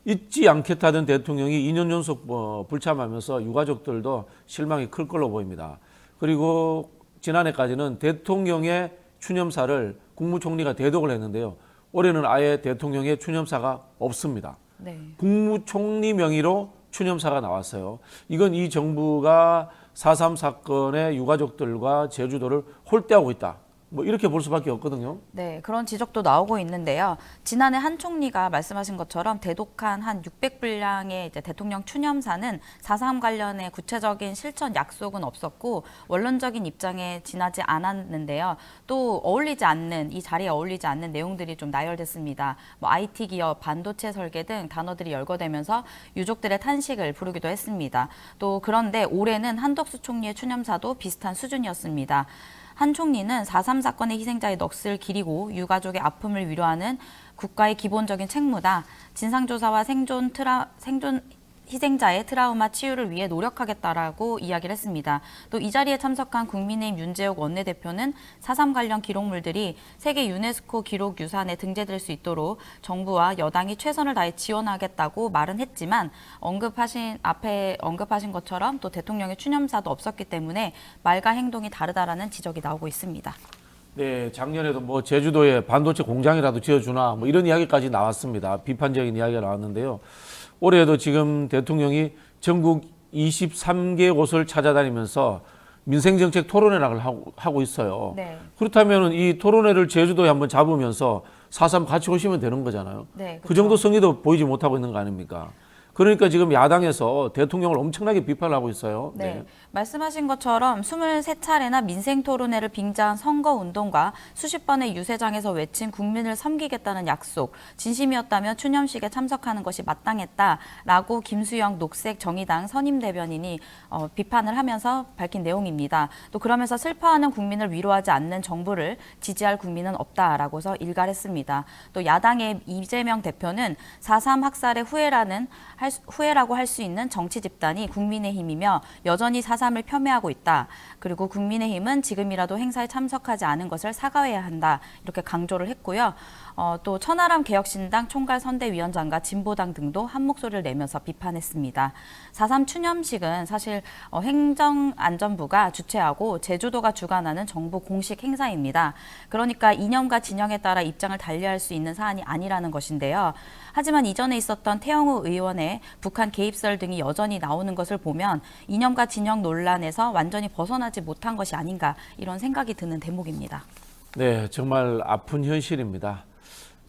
잊지 않겠다던 대통령이 2년 연속 불참하면서 유가족들도 실망이 클 걸로 보입니다. 그리고 지난해까지는 대통령의 추념사를 국무총리가 대독을 했는데요. 올해는 아예 대통령의 추념사가 없습니다. 네. 국무총리 명의로 추념사가 나왔어요. 이건 이 정부가 4.3 사건의 유가족들과 제주도를 홀대하고 있다. 뭐 이렇게 볼 수밖에 없거든요. 네, 그런 지적도 나오고 있는데요. 지난해 한 총리가 말씀하신 것처럼 대독한 한 600분량의 이제 대통령 추념사는 4.3 관련해 구체적인 실천 약속은 없었고 원론적인 입장에 지나지 않았는데요. 또 이 자리에 어울리지 않는 내용들이 좀 나열됐습니다. 뭐 IT 기업, 반도체 설계 등 단어들이 열거되면서 유족들의 탄식을 부르기도 했습니다. 또 그런데 올해는 한덕수 총리의 추념사도 비슷한 수준이었습니다. 한 총리는 4.3 사건의 희생자의 넋을 기리고 유가족의 아픔을 위로하는 국가의 기본적인 책무다. 진상조사와 생존 희생자의 트라우마 치유를 위해 노력하겠다라고 이야기를 했습니다. 또 이 자리에 참석한 국민의힘 윤재욱 원내대표는 4.3 관련 기록물들이 세계 유네스코 기록유산에 등재될 수 있도록 정부와 여당이 최선을 다해 지원하겠다고 말은 했지만 앞에 언급하신 것처럼 또 대통령의 추념사도 없었기 때문에 말과 행동이 다르다라는 지적이 나오고 있습니다. 네, 작년에도 뭐 제주도에 반도체 공장이라도 지어주나 뭐 이런 이야기까지 나왔습니다. 비판적인 이야기가 나왔는데요. 올해도 지금 대통령이 전국 23개 곳을 찾아다니면서 민생정책 토론회를 하고 있어요. 네. 그렇다면 이 토론회를 제주도에 한번 잡으면서 4.3 같이 오시면 되는 거잖아요. 네, 그 정도 성의도 보이지 못하고 있는 거 아닙니까? 그러니까 지금 야당에서 대통령을 엄청나게 비판을 하고 있어요. 네. 말씀하신 것처럼 23차례나 민생토론회를 빙자한 선거운동과 수십 번의 유세장에서 외친 국민을 섬기겠다는 약속, 진심이었다면 추념식에 참석하는 것이 마땅했다라고 김수영 녹색정의당 선임대변인이 비판을 하면서 밝힌 내용입니다. 또 그러면서 슬퍼하는 국민을 위로하지 않는 정부를 지지할 국민은 없다라고서 일갈했습니다. 또 야당의 이재명 대표는 4.3 학살의 후회라고 할 수 있는 정치 집단이 국민의힘이며 여전히 4.3을 폄훼하고 있다. 그리고 국민의힘은 지금이라도 행사에 참석하지 않은 것을 사과해야 한다. 이렇게 강조를 했고요. 또 천하람 개혁신당 총괄 선대위원장과 진보당 등도 한 목소리를 내면서 비판했습니다. 4.3 추념식은 사실 행정안전부가 주최하고 제주도가 주관하는 정부 공식 행사입니다. 그러니까 이념과 진영에 따라 입장을 달리할 수 있는 사안이 아니라는 것인데요. 하지만 이전에 있었던 태영호 의원의 북한 개입설 등이 여전히 나오는 것을 보면 이념과 진영 논란에서 완전히 벗어나지 못한 것이 아닌가 이런 생각이 드는 대목입니다. 네, 정말 아픈 현실입니다.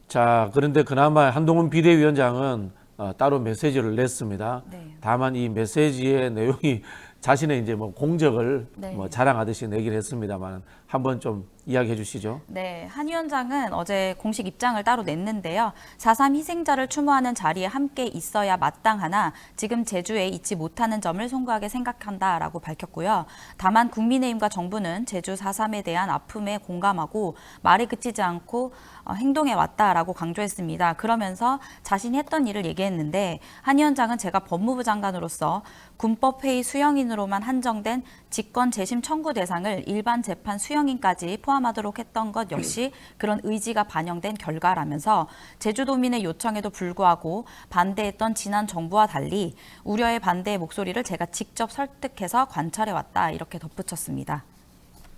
자, 그런데 그나마 한동훈 비대위원장은 따로 메시지를 냈습니다. 네. 다만 이 메시지의 내용이 자신의 이제 뭐 공적을 네. 뭐 자랑하듯이 내기를 했습니다만 한번 좀 이야기해 주시죠. 네, 한 위원장은 어제 공식 입장을 따로 냈는데요. 4.3 희생자를 추모하는 자리에 함께 있어야 마땅하나 지금 제주에 있지 못하는 점을 송구하게 생각한다라고 밝혔고요. 다만 국민의힘과 정부는 제주 4.3에 대한 아픔에 공감하고 말에 그치지 않고 행동해 왔다라고 강조했습니다. 그러면서 자신이 했던 일을 얘기했는데 한 위원장은 제가 법무부 장관으로서 군법회의 수용인으로만 한정된 직권 재심 청구 대상을 일반 재판 수용인까지 포함하도록 했던 것 역시 그런 의지가 반영된 결과라면서 제주도민의 요청에도 불구하고 반대했던 지난 정부와 달리 우려의 반대의 목소리를 제가 직접 설득해서 관찰해왔다 이렇게 덧붙였습니다.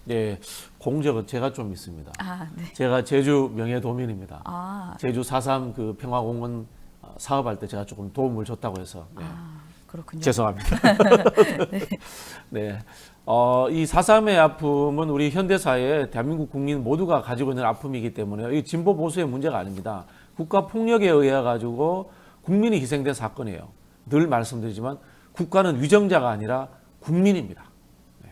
네, 공적은 제가 좀 있습니다. 네. 제가 제주 명예도민입니다. 아, 제주 4.3 그 평화공원 사업할 때 제가 조금 도움을 줬다고 해서 네. 그렇군요. 죄송합니다. 네. 이 4.3의 아픔은 우리 현대사회 대한민국 국민 모두가 가지고 있는 아픔이기 때문에 이 진보 보수의 문제가 아닙니다. 국가 폭력에 의해 가지고 국민이 희생된 사건이에요. 늘 말씀드리지만 국가는 위정자가 아니라 국민입니다. 네.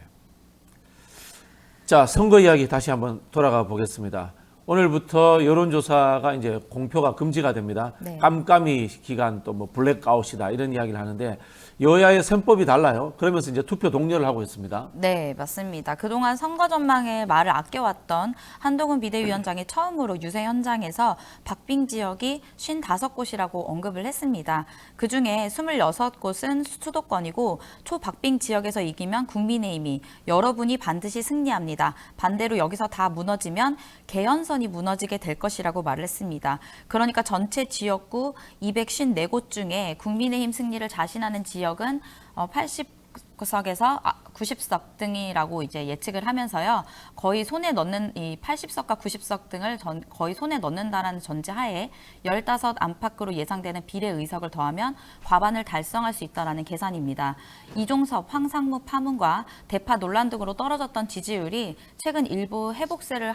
자, 선거 이야기 다시 한번 돌아가 보겠습니다. 오늘부터 여론조사가 이제 공표가 금지가 됩니다. 네. 깜깜이 기간 또 뭐 블랙아웃이다 이런 이야기를 하는데 여야의 셈법이 달라요. 그러면서 이제 투표 독려를 하고 있습니다. 네, 맞습니다. 그동안 선거 전망에 말을 아껴왔던 한동훈 비대위원장이 처음으로 유세 현장에서 박빙 지역이 55곳이라고 언급을 했습니다. 그중에 26곳은 수도권이고 초박빙 지역에서 이기면 국민의힘이 여러분이 반드시 승리합니다. 반대로 여기서 다 무너지면 개헌선이 무너지게 될 것이라고 말을 했습니다. 그러니까 전체 지역구 254곳 중에 국민의힘 승리를 자신하는 지역은 80석에서 90석 등이라고 이제 예측을 하면서요. 거의 손에 넣는 이 80석과 90석 등을 거의 손에 넣는다라는 전제하에 15 안팎으로 예상되는 비례 의석을 더하면 과반을 달성할 수 있다라는 계산입니다. 이종섭, 황상무 파문과 대파 논란 등으로 떨어졌던 지지율이 최근 일부 회복세를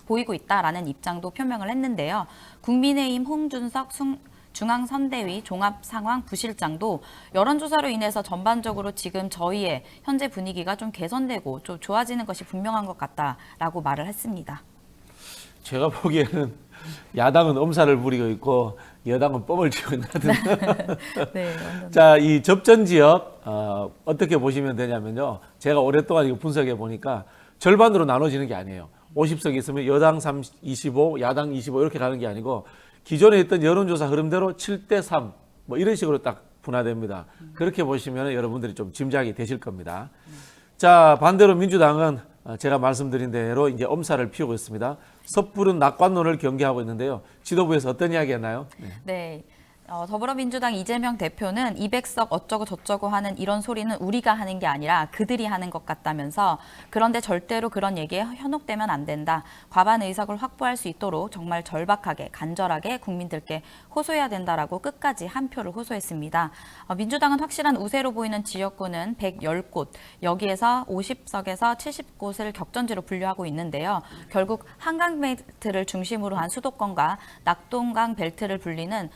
보이고 있다라는 입장도 표명을 했는데요. 국민의힘 홍준석 중앙선대위 종합상황부실장도 여론조사로 인해서 전반적으로 지금 저희의 현재 분위기가 좀 개선되고 좀 좋아지는 것이 분명한 것 같다라고 말을 했습니다. 제가 보기에는 야당은 엄살을 부리고 있고 여당은 뻥을 치고 있는 네, 자, 이 접전 지역 어떻게 보시면 되냐면요. 제가 오랫동안 이거 분석해 보니까 절반으로 나눠지는 게 아니에요. 50석 있으면 여당 25, 야당 25 이렇게 가는 게 아니고 기존에 있던 여론조사 흐름대로 7대3 뭐 이런 식으로 딱 분화됩니다. 그렇게 보시면 여러분들이 좀 짐작이 되실 겁니다. 자, 반대로 민주당은 제가 말씀드린 대로 이제 엄살을 피우고 있습니다. 섣부른 낙관론을 경계하고 있는데요. 지도부에서 어떤 이야기 했나요? 네. 더불어민주당 이재명 대표는 200석 어쩌고 저쩌고 하는 이런 소리는 우리가 하는 게 아니라 그들이 하는 것 같다면서 그런데 절대로 그런 얘기에 현혹되면 안 된다. 과반 의석을 확보할 수 있도록 정말 절박하게 간절하게 국민들께 호소해야 된다라고 끝까지 한 표를 호소했습니다. 민주당은 확실한 우세로 보이는 지역구는 110곳, 여기에서 50석에서 70곳을 격전지로 분류하고 있는데요. 결국 한강 벨트를 중심으로 한 수도권과 낙동강 벨트를 불리는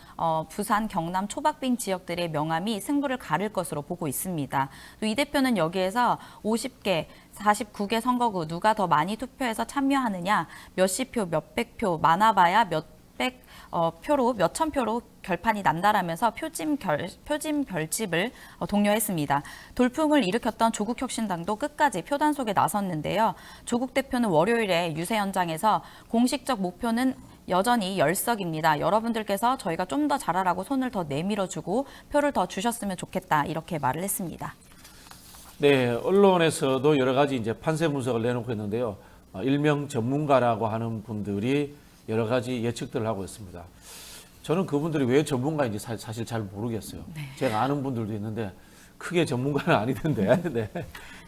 부산, 경남 초박빙 지역들의 명암이 승부를 가를 것으로 보고 있습니다. 또 이 대표는 여기에서 50개, 49개 선거구 누가 더 많이 투표해서 참여하느냐, 몇십 표, 몇백 표, 많아봐야 몇백 표로, 몇천 표로 결판이 난다라면서 표심 결집을 독려했습니다. 돌풍을 일으켰던 조국혁신당도 끝까지 표단속에 나섰는데요. 조국 대표는 월요일에 유세 현장에서 공식적 목표는 여전히 10석입니다. 여러분들께서 저희가 좀 더 잘하라고 손을 더 내밀어주고 표를 더 주셨으면 좋겠다 이렇게 말을 했습니다. 네, 언론에서도 여러 가지 이제 판세 분석을 내놓고 있는데요. 일명 전문가라고 하는 분들이 여러 가지 예측들을 하고 있습니다. 저는 그분들이 왜 전문가인지 사실 잘 모르겠어요. 네. 제가 아는 분들도 있는데 크게 전문가는 아니던데. 네.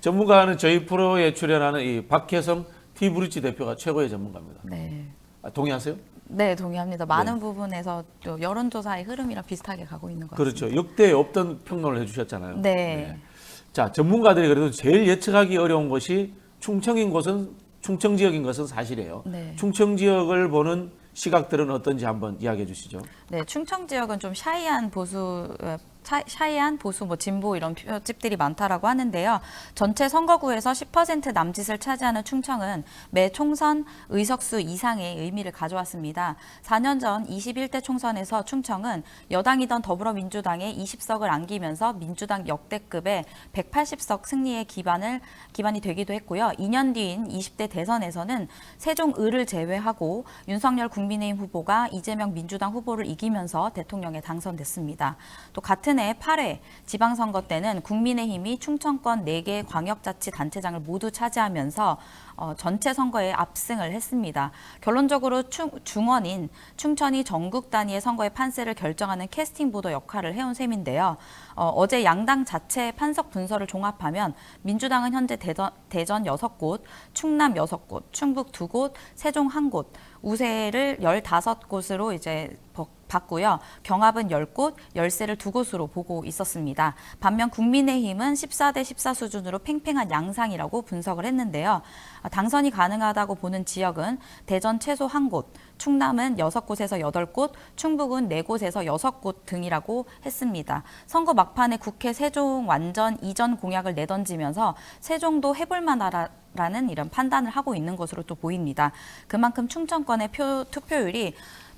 전문가는 저희 프로에 출연하는 이 박혜성 티브리지 대표가 최고의 전문가입니다. 네. 동의하세요? 네, 동의합니다. 많은 부분에서 또 여론조사의 흐름이랑 비슷하게 가고 있는 것 같습니다. 그렇죠. 역대 없던 평론을 해주셨잖아요. 네. 자, 전문가들이 그래도 제일 예측하기 어려운 것이 충청 지역인 것은 사실이에요. 네. 충청 지역을 보는 시각들은 어떤지 한번 이야기해 주시죠. 네, 충청 지역은 좀 샤이한 보수 뭐 진보 이런 표집들이 많다라고 하는데요. 전체 선거구에서 10% 남짓을 차지하는 충청은 매 총선 의석수 이상의 의미를 가져왔습니다. 4년 전 21대 총선에서 충청은 여당이던 더불어민주당에 20석을 안기면서 민주당 역대급의 180석 승리의 기반이 되기도 했고요. 2년 뒤인 20대 대선에서는 세종을을 제외하고 윤석열 국민의힘 후보가 이재명 민주당 후보를 이기면서 대통령에 당선됐습니다. 또 같은 해 8회 지방선거 때는 국민의힘이 충청권 4개 광역자치단체장을 모두 차지하면서 전체 선거에 압승을 했습니다. 결론적으로 중원인 충천이 전국 단위의 선거의 판세를 결정하는 캐스팅 보도 역할을 해온 셈인데요. 어제 양당 자체 판석 분서를 종합하면 민주당은 현재 대전 6곳, 충남 6곳, 충북 2곳, 세종 1곳, 우세를 15곳으로 이제 봤고요. 경합은 10곳, 열세를 2곳으로 보고 있었습니다. 반면 국민의힘은 14대 14 수준으로 팽팽한 양상이라고 분석을 했는데요. 당선이 가능하다고 보는 지역은 대전 최소 1곳, 충남은 6곳에서 8곳, 충북은 4곳에서 6곳 등이라고 했습니다. 선거 막판에 국회 세종 완전 이전 공약을 내던지면서 세종도 해볼 만하라는 이런 판단을 하고 있는 것으로 또 보입니다. 그만큼 충청권의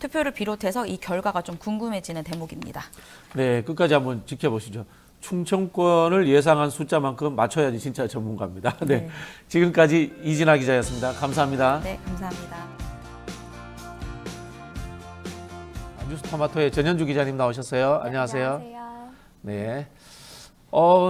투표를 비롯해서 이 결과가 좀 궁금해지는 대목입니다. 네, 끝까지 한번 지켜보시죠. 충청권을 예상한 숫자만큼 맞춰야지 진짜 전문가입니다. 네, 지금까지 이진아 기자였습니다. 감사합니다. 네, 감사합니다. 뉴스토마토의 전현주 기자님 나오셨어요. 안녕하세요. 안녕하세요. 네,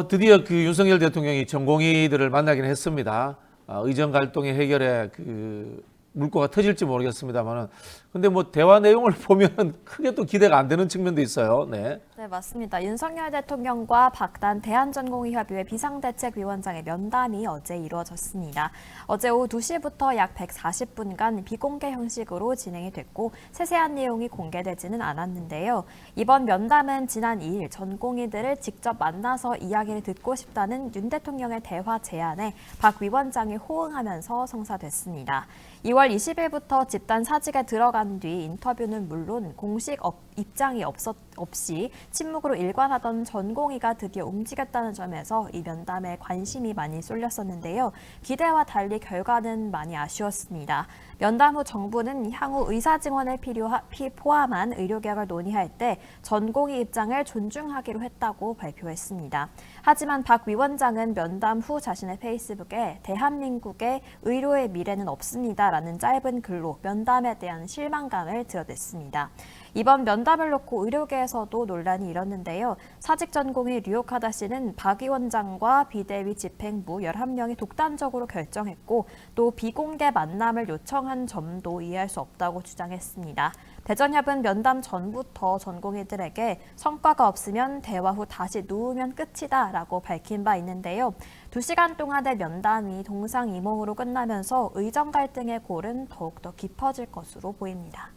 드디어 그 윤석열 대통령이 전공의들을 만나긴 했습니다. 의정 갈등의 해결에 그 물꼬가 터질지 모르겠습니다만은, 근데 뭐 대화 내용을 보면 크게 또 기대가 안 되는 측면도 있어요. 네. 네, 맞습니다. 윤석열 대통령과 박단 대한전공의협의회 비상대책위원장의 면담이 어제 이루어졌습니다. 어제 오후 2시부터 약 140분간 비공개 형식으로 진행이 됐고 세세한 내용이 공개되지는 않았는데요. 이번 면담은 지난 2일 전공의들을 직접 만나서 이야기를 듣고 싶다는 윤 대통령의 대화 제안에 박 위원장이 호응하면서 성사됐습니다. 2월 20일부터 집단 사직에 들어간 뒤 인터뷰는 물론 공식 입장이 없이 침묵으로 일관하던 전공의가 드디어 움직였다는 점에서 이 면담에 관심이 많이 쏠렸었는데요. 기대와 달리 결과는 많이 아쉬웠습니다. 면담 후 정부는 향후 의사 증언을 포함한 의료개혁을 논의할 때 전공의 입장을 존중하기로 했다고 발표했습니다. 하지만 박 위원장은 면담 후 자신의 페이스북에 대한민국의 의료의 미래는 없습니다라는 짧은 글로 면담에 대한 실망감을 드러냈습니다. 이번 면담을 놓고 의료계에서도 논란이 일었는데요. 사직 전공의 류옥하다 씨는 박 위원장과 비대위 집행부 11명이 독단적으로 결정했고 또 비공개 만남을 요청한 점도 이해할 수 없다고 주장했습니다. 대전협은 면담 전부터 전공의들에게 성과가 없으면 대화 후 다시 누우면 끝이다 라고 밝힌 바 있는데요. 2시간 동안의 면담이 동상이몽으로 끝나면서 의정 갈등의 골은 더욱더 깊어질 것으로 보입니다.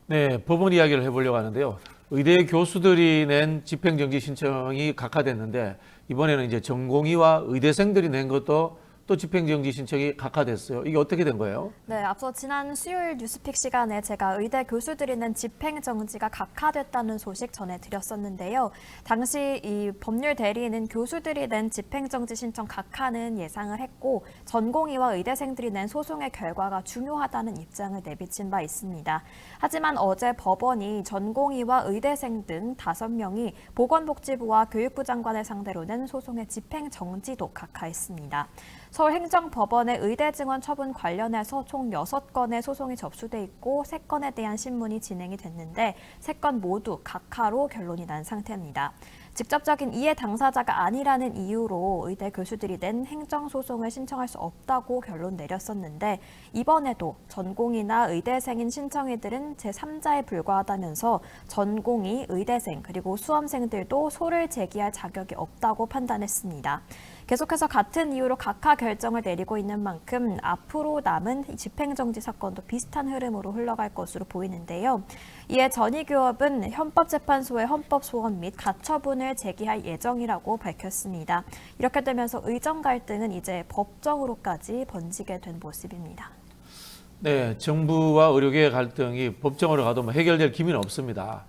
네, 법원 이야기를 해보려고 하는데요. 의대 교수들이 낸 집행정지 신청이 각하됐는데 이번에는 이제 전공의와 의대생들이 낸 것도 또 집행정지 신청이 각하됐어요. 이게 어떻게 된 거예요? 네, 앞서 지난 수요일 뉴스픽 시간에 제가 의대 교수들이 낸 집행정지가 각하됐다는 소식 전해드렸었는데요. 당시 이 법률 대리인은 교수들이 낸 집행정지 신청 각하는 예상을 했고 전공의와 의대생들이 낸 소송의 결과가 중요하다는 입장을 내비친 바 있습니다. 하지만 어제 법원이 전공의와 의대생 등 5명이 보건복지부와 교육부 장관을 상대로 낸 소송의 집행정지도 각하했습니다. 서울행정법원의 의대 증원 처분 관련해서 총 6건의 소송이 접수돼 있고 3건에 대한 신문이 진행이 됐는데 3건 모두 각하로 결론이 난 상태입니다. 직접적인 이해 당사자가 아니라는 이유로 의대 교수들이 낸 행정소송을 신청할 수 없다고 결론 내렸었는데 이번에도 전공의나 의대생인 신청의들은 제3자에 불과하다면서 전공의, 의대생 그리고 수험생들도 소를 제기할 자격이 없다고 판단했습니다. 계속해서 같은 이유로 각하 결정을 내리고 있는 만큼 앞으로 남은 집행정지 사건도 비슷한 흐름으로 흘러갈 것으로 보이는데요. 이에 전의교협은 헌법재판소에 헌법소원 및 가처분을 제기할 예정이라고 밝혔습니다. 이렇게 되면서 의정 갈등은 이제 법정으로까지 번지게 된 모습입니다. 네, 정부와 의료계의 갈등이 법정으로 가도 뭐 해결될 기미는 없습니다.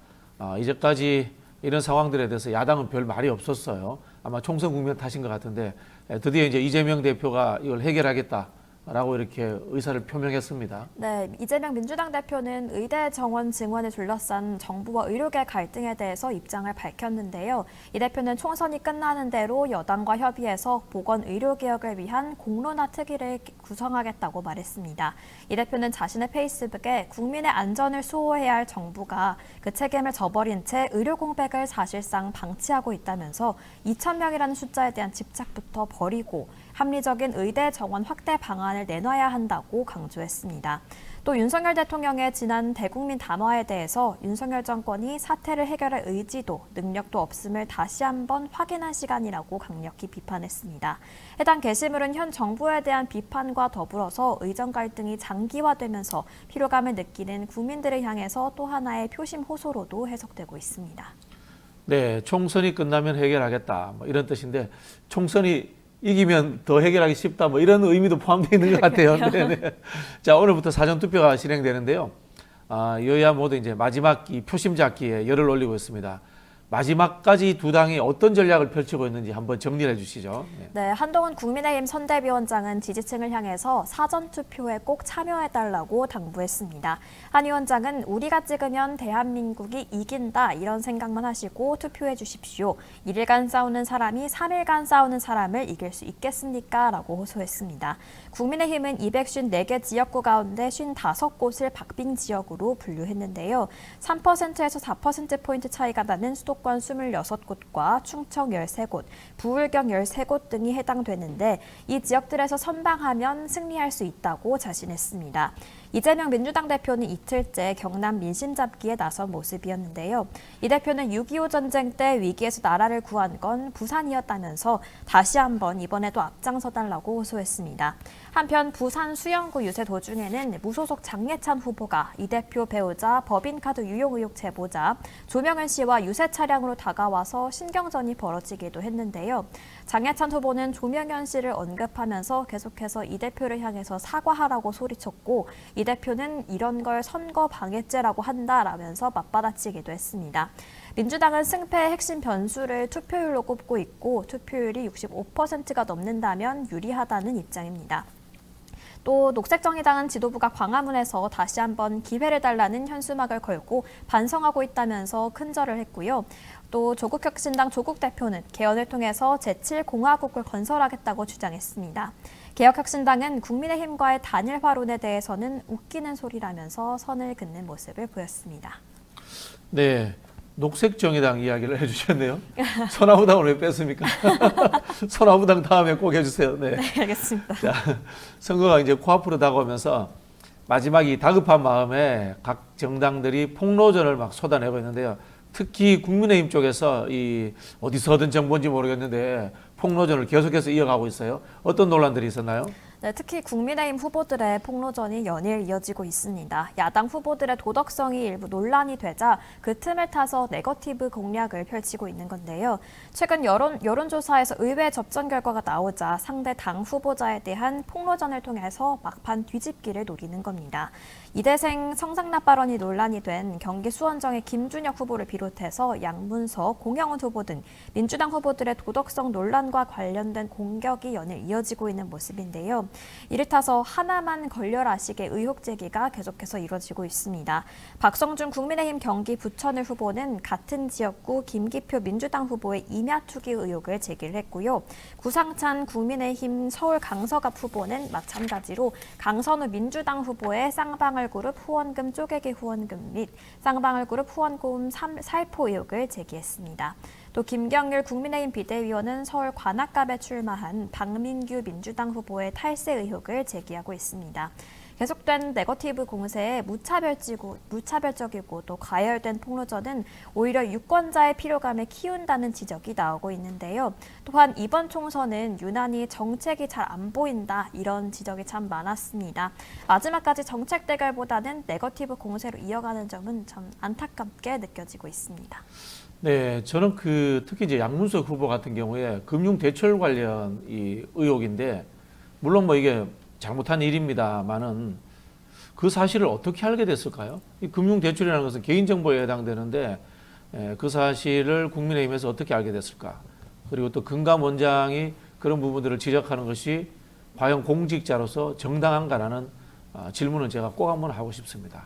이제까지 이런 상황들에 대해서 야당은 별 말이 없었어요. 아마 총선 국면 탓인 것 같은데 드디어 이제 이재명 대표가 이걸 해결하겠다라고 이렇게 의사를 표명했습니다. 네, 이재명 민주당 대표는 의대 정원 증원을 둘러싼 정부와 의료계 갈등에 대해서 입장을 밝혔는데요. 이 대표는 총선이 끝나는 대로 여당과 협의해서 보건의료개혁을 위한 공론화 특위를 구성하겠다고 말했습니다. 이 대표는 자신의 페이스북에 국민의 안전을 수호해야 할 정부가 그 책임을 저버린 채 의료 공백을 사실상 방치하고 있다면서 2,000명이라는 숫자에 대한 집착부터 버리고 합리적인 의대 정원 확대 방안을 내놔야 한다고 강조했습니다. 또 윤석열 대통령의 지난 대국민 담화에 대해서 윤석열 정권이 사태를 해결할 의지도 능력도 없음을 다시 한번 확인한 시간이라고 강력히 비판했습니다. 해당 게시물은 현 정부에 대한 비판과 더불어서 의정 갈등이 장기화되면서 피로감을 느끼는 국민들을 향해서 또 하나의 표심 호소로도 해석되고 있습니다. 네, 총선이 끝나면 해결하겠다 뭐 이런 뜻인데 총선이 이기면 더 해결하기 쉽다 뭐 이런 의미도 포함되어 있는 것 같아요. 네네. 자, 오늘부터 사전투표가 진행되는데요. 여야 모두 이제 마지막 이 표심 잡기에 열을 올리고 있습니다. 마지막까지 두 당이 어떤 전략을 펼치고 있는지 한번 정리를 해주시죠. 네, 한동훈 국민의힘 선대위원장은 지지층을 향해서 사전투표에 꼭 참여해달라고 당부했습니다. 한 위원장은 우리가 찍으면 대한민국이 이긴다 이런 생각만 하시고 투표해 주십시오. 1일간 싸우는 사람이 3일간 싸우는 사람을 이길 수 있겠습니까? 라고 호소했습니다. 국민의힘은 254개 지역구 가운데 55곳을 박빙 지역으로 분류했는데요. 3%에서 4%포인트 차이가 나는 수도권 26곳과 충청 13곳, 부울경 13곳 등이 해당되는데 이 지역들에서 선방하면 승리할 수 있다고 자신했습니다. 이재명 민주당 대표는 이틀째 경남 민심 잡기에 나선 모습이었는데요. 이 대표는 6.25 전쟁 때 위기에서 나라를 구한 건 부산이었다면서 다시 한번 이번에도 앞장서달라고 호소했습니다. 한편 부산 수영구 유세 도중에는 무소속 장예찬 후보가 이 대표 배우자 법인카드 유용 의혹 제보자 조명은 씨와 유세 차량으로 다가와서 신경전이 벌어지기도 했는데요. 장예찬 후보는 조명현 씨를 언급하면서 계속해서 이 대표를 향해서 사과하라고 소리쳤고 이 대표는 이런 걸 선거 방해죄라고 한다라면서 맞받아치기도 했습니다. 민주당은 승패의 핵심 변수를 투표율로 꼽고 있고 투표율이 65%가 넘는다면 유리하다는 입장입니다. 또 녹색정의당은 지도부가 광화문에서 다시 한번 기회를 달라는 현수막을 걸고 반성하고 있다면서 큰절을 했고요. 또 조국혁신당 조국 대표는 개헌을 통해서 제7공화국을 건설하겠다고 주장했습니다. 개혁혁신당은 국민의힘과의 단일화론에 대해서는 웃기는 소리라면서 선을 긋는 모습을 보였습니다. 네, 녹색정의당 이야기를 해주셨네요. 선화부당을 왜 뺐습니까? 선화부당 다음에 꼭 해주세요. 네, 네, 알겠습니다. 자, 선거가 이제 코앞으로 다가오면서 마지막 이 다급한 마음에 각 정당들이 폭로전을 막 쏟아내고 있는데요. 특히 국민의힘 쪽에서 이 어디서 얻은 정보인지 모르겠는데 폭로전을 계속해서 이어가고 있어요. 어떤 논란들이 있었나요? 네, 특히 국민의힘 후보들의 폭로전이 연일 이어지고 있습니다. 야당 후보들의 도덕성이 일부 논란이 되자 그 틈을 타서 네거티브 공략을 펼치고 있는 건데요. 최근 여론조사에서 의외 접전 결과가 나오자 상대 당 후보자에 대한 폭로전을 통해서 막판 뒤집기를 노리는 겁니다. 이대생 성상납 발언이 논란이 된 경기 수원정의 김준혁 후보를 비롯해서 양문석, 공영훈 후보 등 민주당 후보들의 도덕성 논란과 관련된 공격이 연일 이어지고 있는 모습인데요. 이를 타서 하나만 걸려라식의 의혹 제기가 계속해서 이뤄지고 있습니다. 박성준 국민의힘 경기 부천을 후보는 같은 지역구 김기표 민주당 후보의 임야 투기 의혹을 제기를 했고요. 구상찬 국민의힘 서울 강서갑 후보는 마찬가지로 강선우 민주당 후보의 쌍방울 그룹 후원금 쪼개기 후원금 및 쌍방울 그룹 후원금 살포 의혹을 제기했습니다. 또 김경률 국민의힘 비대위원은 서울 관악갑에 출마한 박민규 민주당 후보의 탈세 의혹을 제기하고 있습니다. 계속된 네거티브 공세에 무차별적이고 또 과열된 폭로전은 오히려 유권자의 피로감을 키운다는 지적이 나오고 있는데요. 또한 이번 총선은 유난히 정책이 잘 안 보인다 이런 지적이 참 많았습니다. 마지막까지 정책 대결보다는 네거티브 공세로 이어가는 점은 참 안타깝게 느껴지고 있습니다. 네, 저는 특히 이제 양문석 후보 같은 경우에 금융 대출 관련 이 의혹인데 물론 뭐 이게 잘못한 일입니다만은 그 사실을 어떻게 알게 됐을까요? 이 금융 대출이라는 것은 개인 정보에 해당되는데 그 사실을 국민의힘에서 어떻게 알게 됐을까? 그리고 또 금감 원장이 그런 부분들을 지적하는 것이 과연 공직자로서 정당한가라는 질문을 제가 꼭 한번 하고 싶습니다.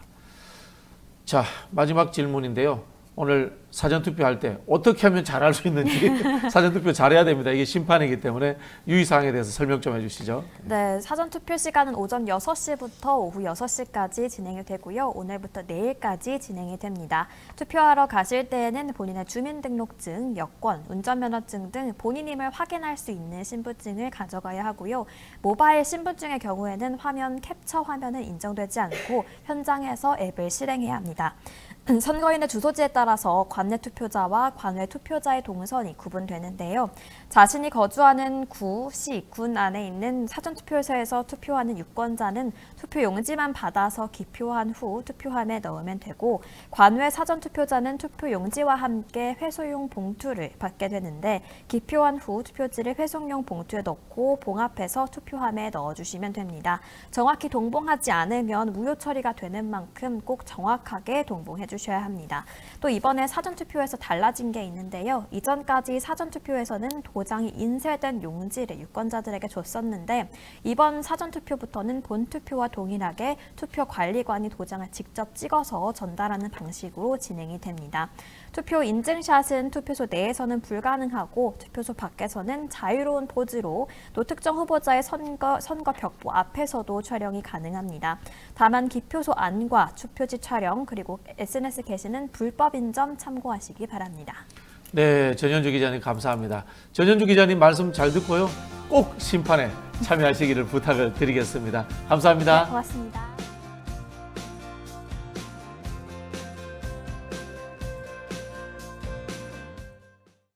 자, 마지막 질문인데요. 오늘 사전투표할 때 어떻게 하면 잘할 수 있는지 사전투표 잘해야 됩니다. 이게 심판이기 때문에 유의사항에 대해서 설명 좀 해주시죠. 네, 사전투표 시간은 오전 6시부터 오후 6시까지 진행이 되고요. 오늘부터 내일까지 진행이 됩니다. 투표하러 가실 때에는 본인의 주민등록증, 여권, 운전면허증 등 본인임을 확인할 수 있는 신분증을 가져가야 하고요. 모바일 신분증의 경우에는 화면 캡처 화면은 인정되지 않고 현장에서 앱을 실행해야 합니다. 선거인의 주소지에 따라서 관내 투표자와 관외 투표자의 동선이 구분되는데요. 자신이 거주하는 구, 시, 군 안에 있는 사전투표소에서 투표하는 유권자는 투표 용지만 받아서 기표한 후 투표함에 넣으면 되고, 관외 사전투표자는 투표 용지와 함께 회소용 봉투를 받게 되는데, 기표한 후 투표지를 회송용 봉투에 넣고 봉합해서 투표함에 넣어주시면 됩니다. 정확히 동봉하지 않으면 무효 처리가 되는 만큼 꼭 정확하게 동봉해 주셔야 합니다. 또 이번에 사전투표에서 달라진 게 있는데요. 이전까지 사전투표에서는 도장이 인쇄된 용지를 유권자들에게 줬었는데, 이번 사전투표부터는 본투표와 동일하게 투표관리관이 도장을 직접 찍어서 전달하는 방식으로 진행이 됩니다. 투표 인증샷은 투표소 내에서는 불가능하고 투표소 밖에서는 자유로운 포즈로 또 특정 후보자의 선거 벽보 앞에서도 촬영이 가능합니다. 다만 기표소 안과 투표지 촬영 그리고 SNS 게시는 불법인 점 참고하시기 바랍니다. 네, 전현주 기자님 감사합니다. 전현주 기자님 말씀 잘 듣고요. 꼭 심판에 참여하시기를 부탁을 드리겠습니다. 감사합니다. 네, 고맙습니다.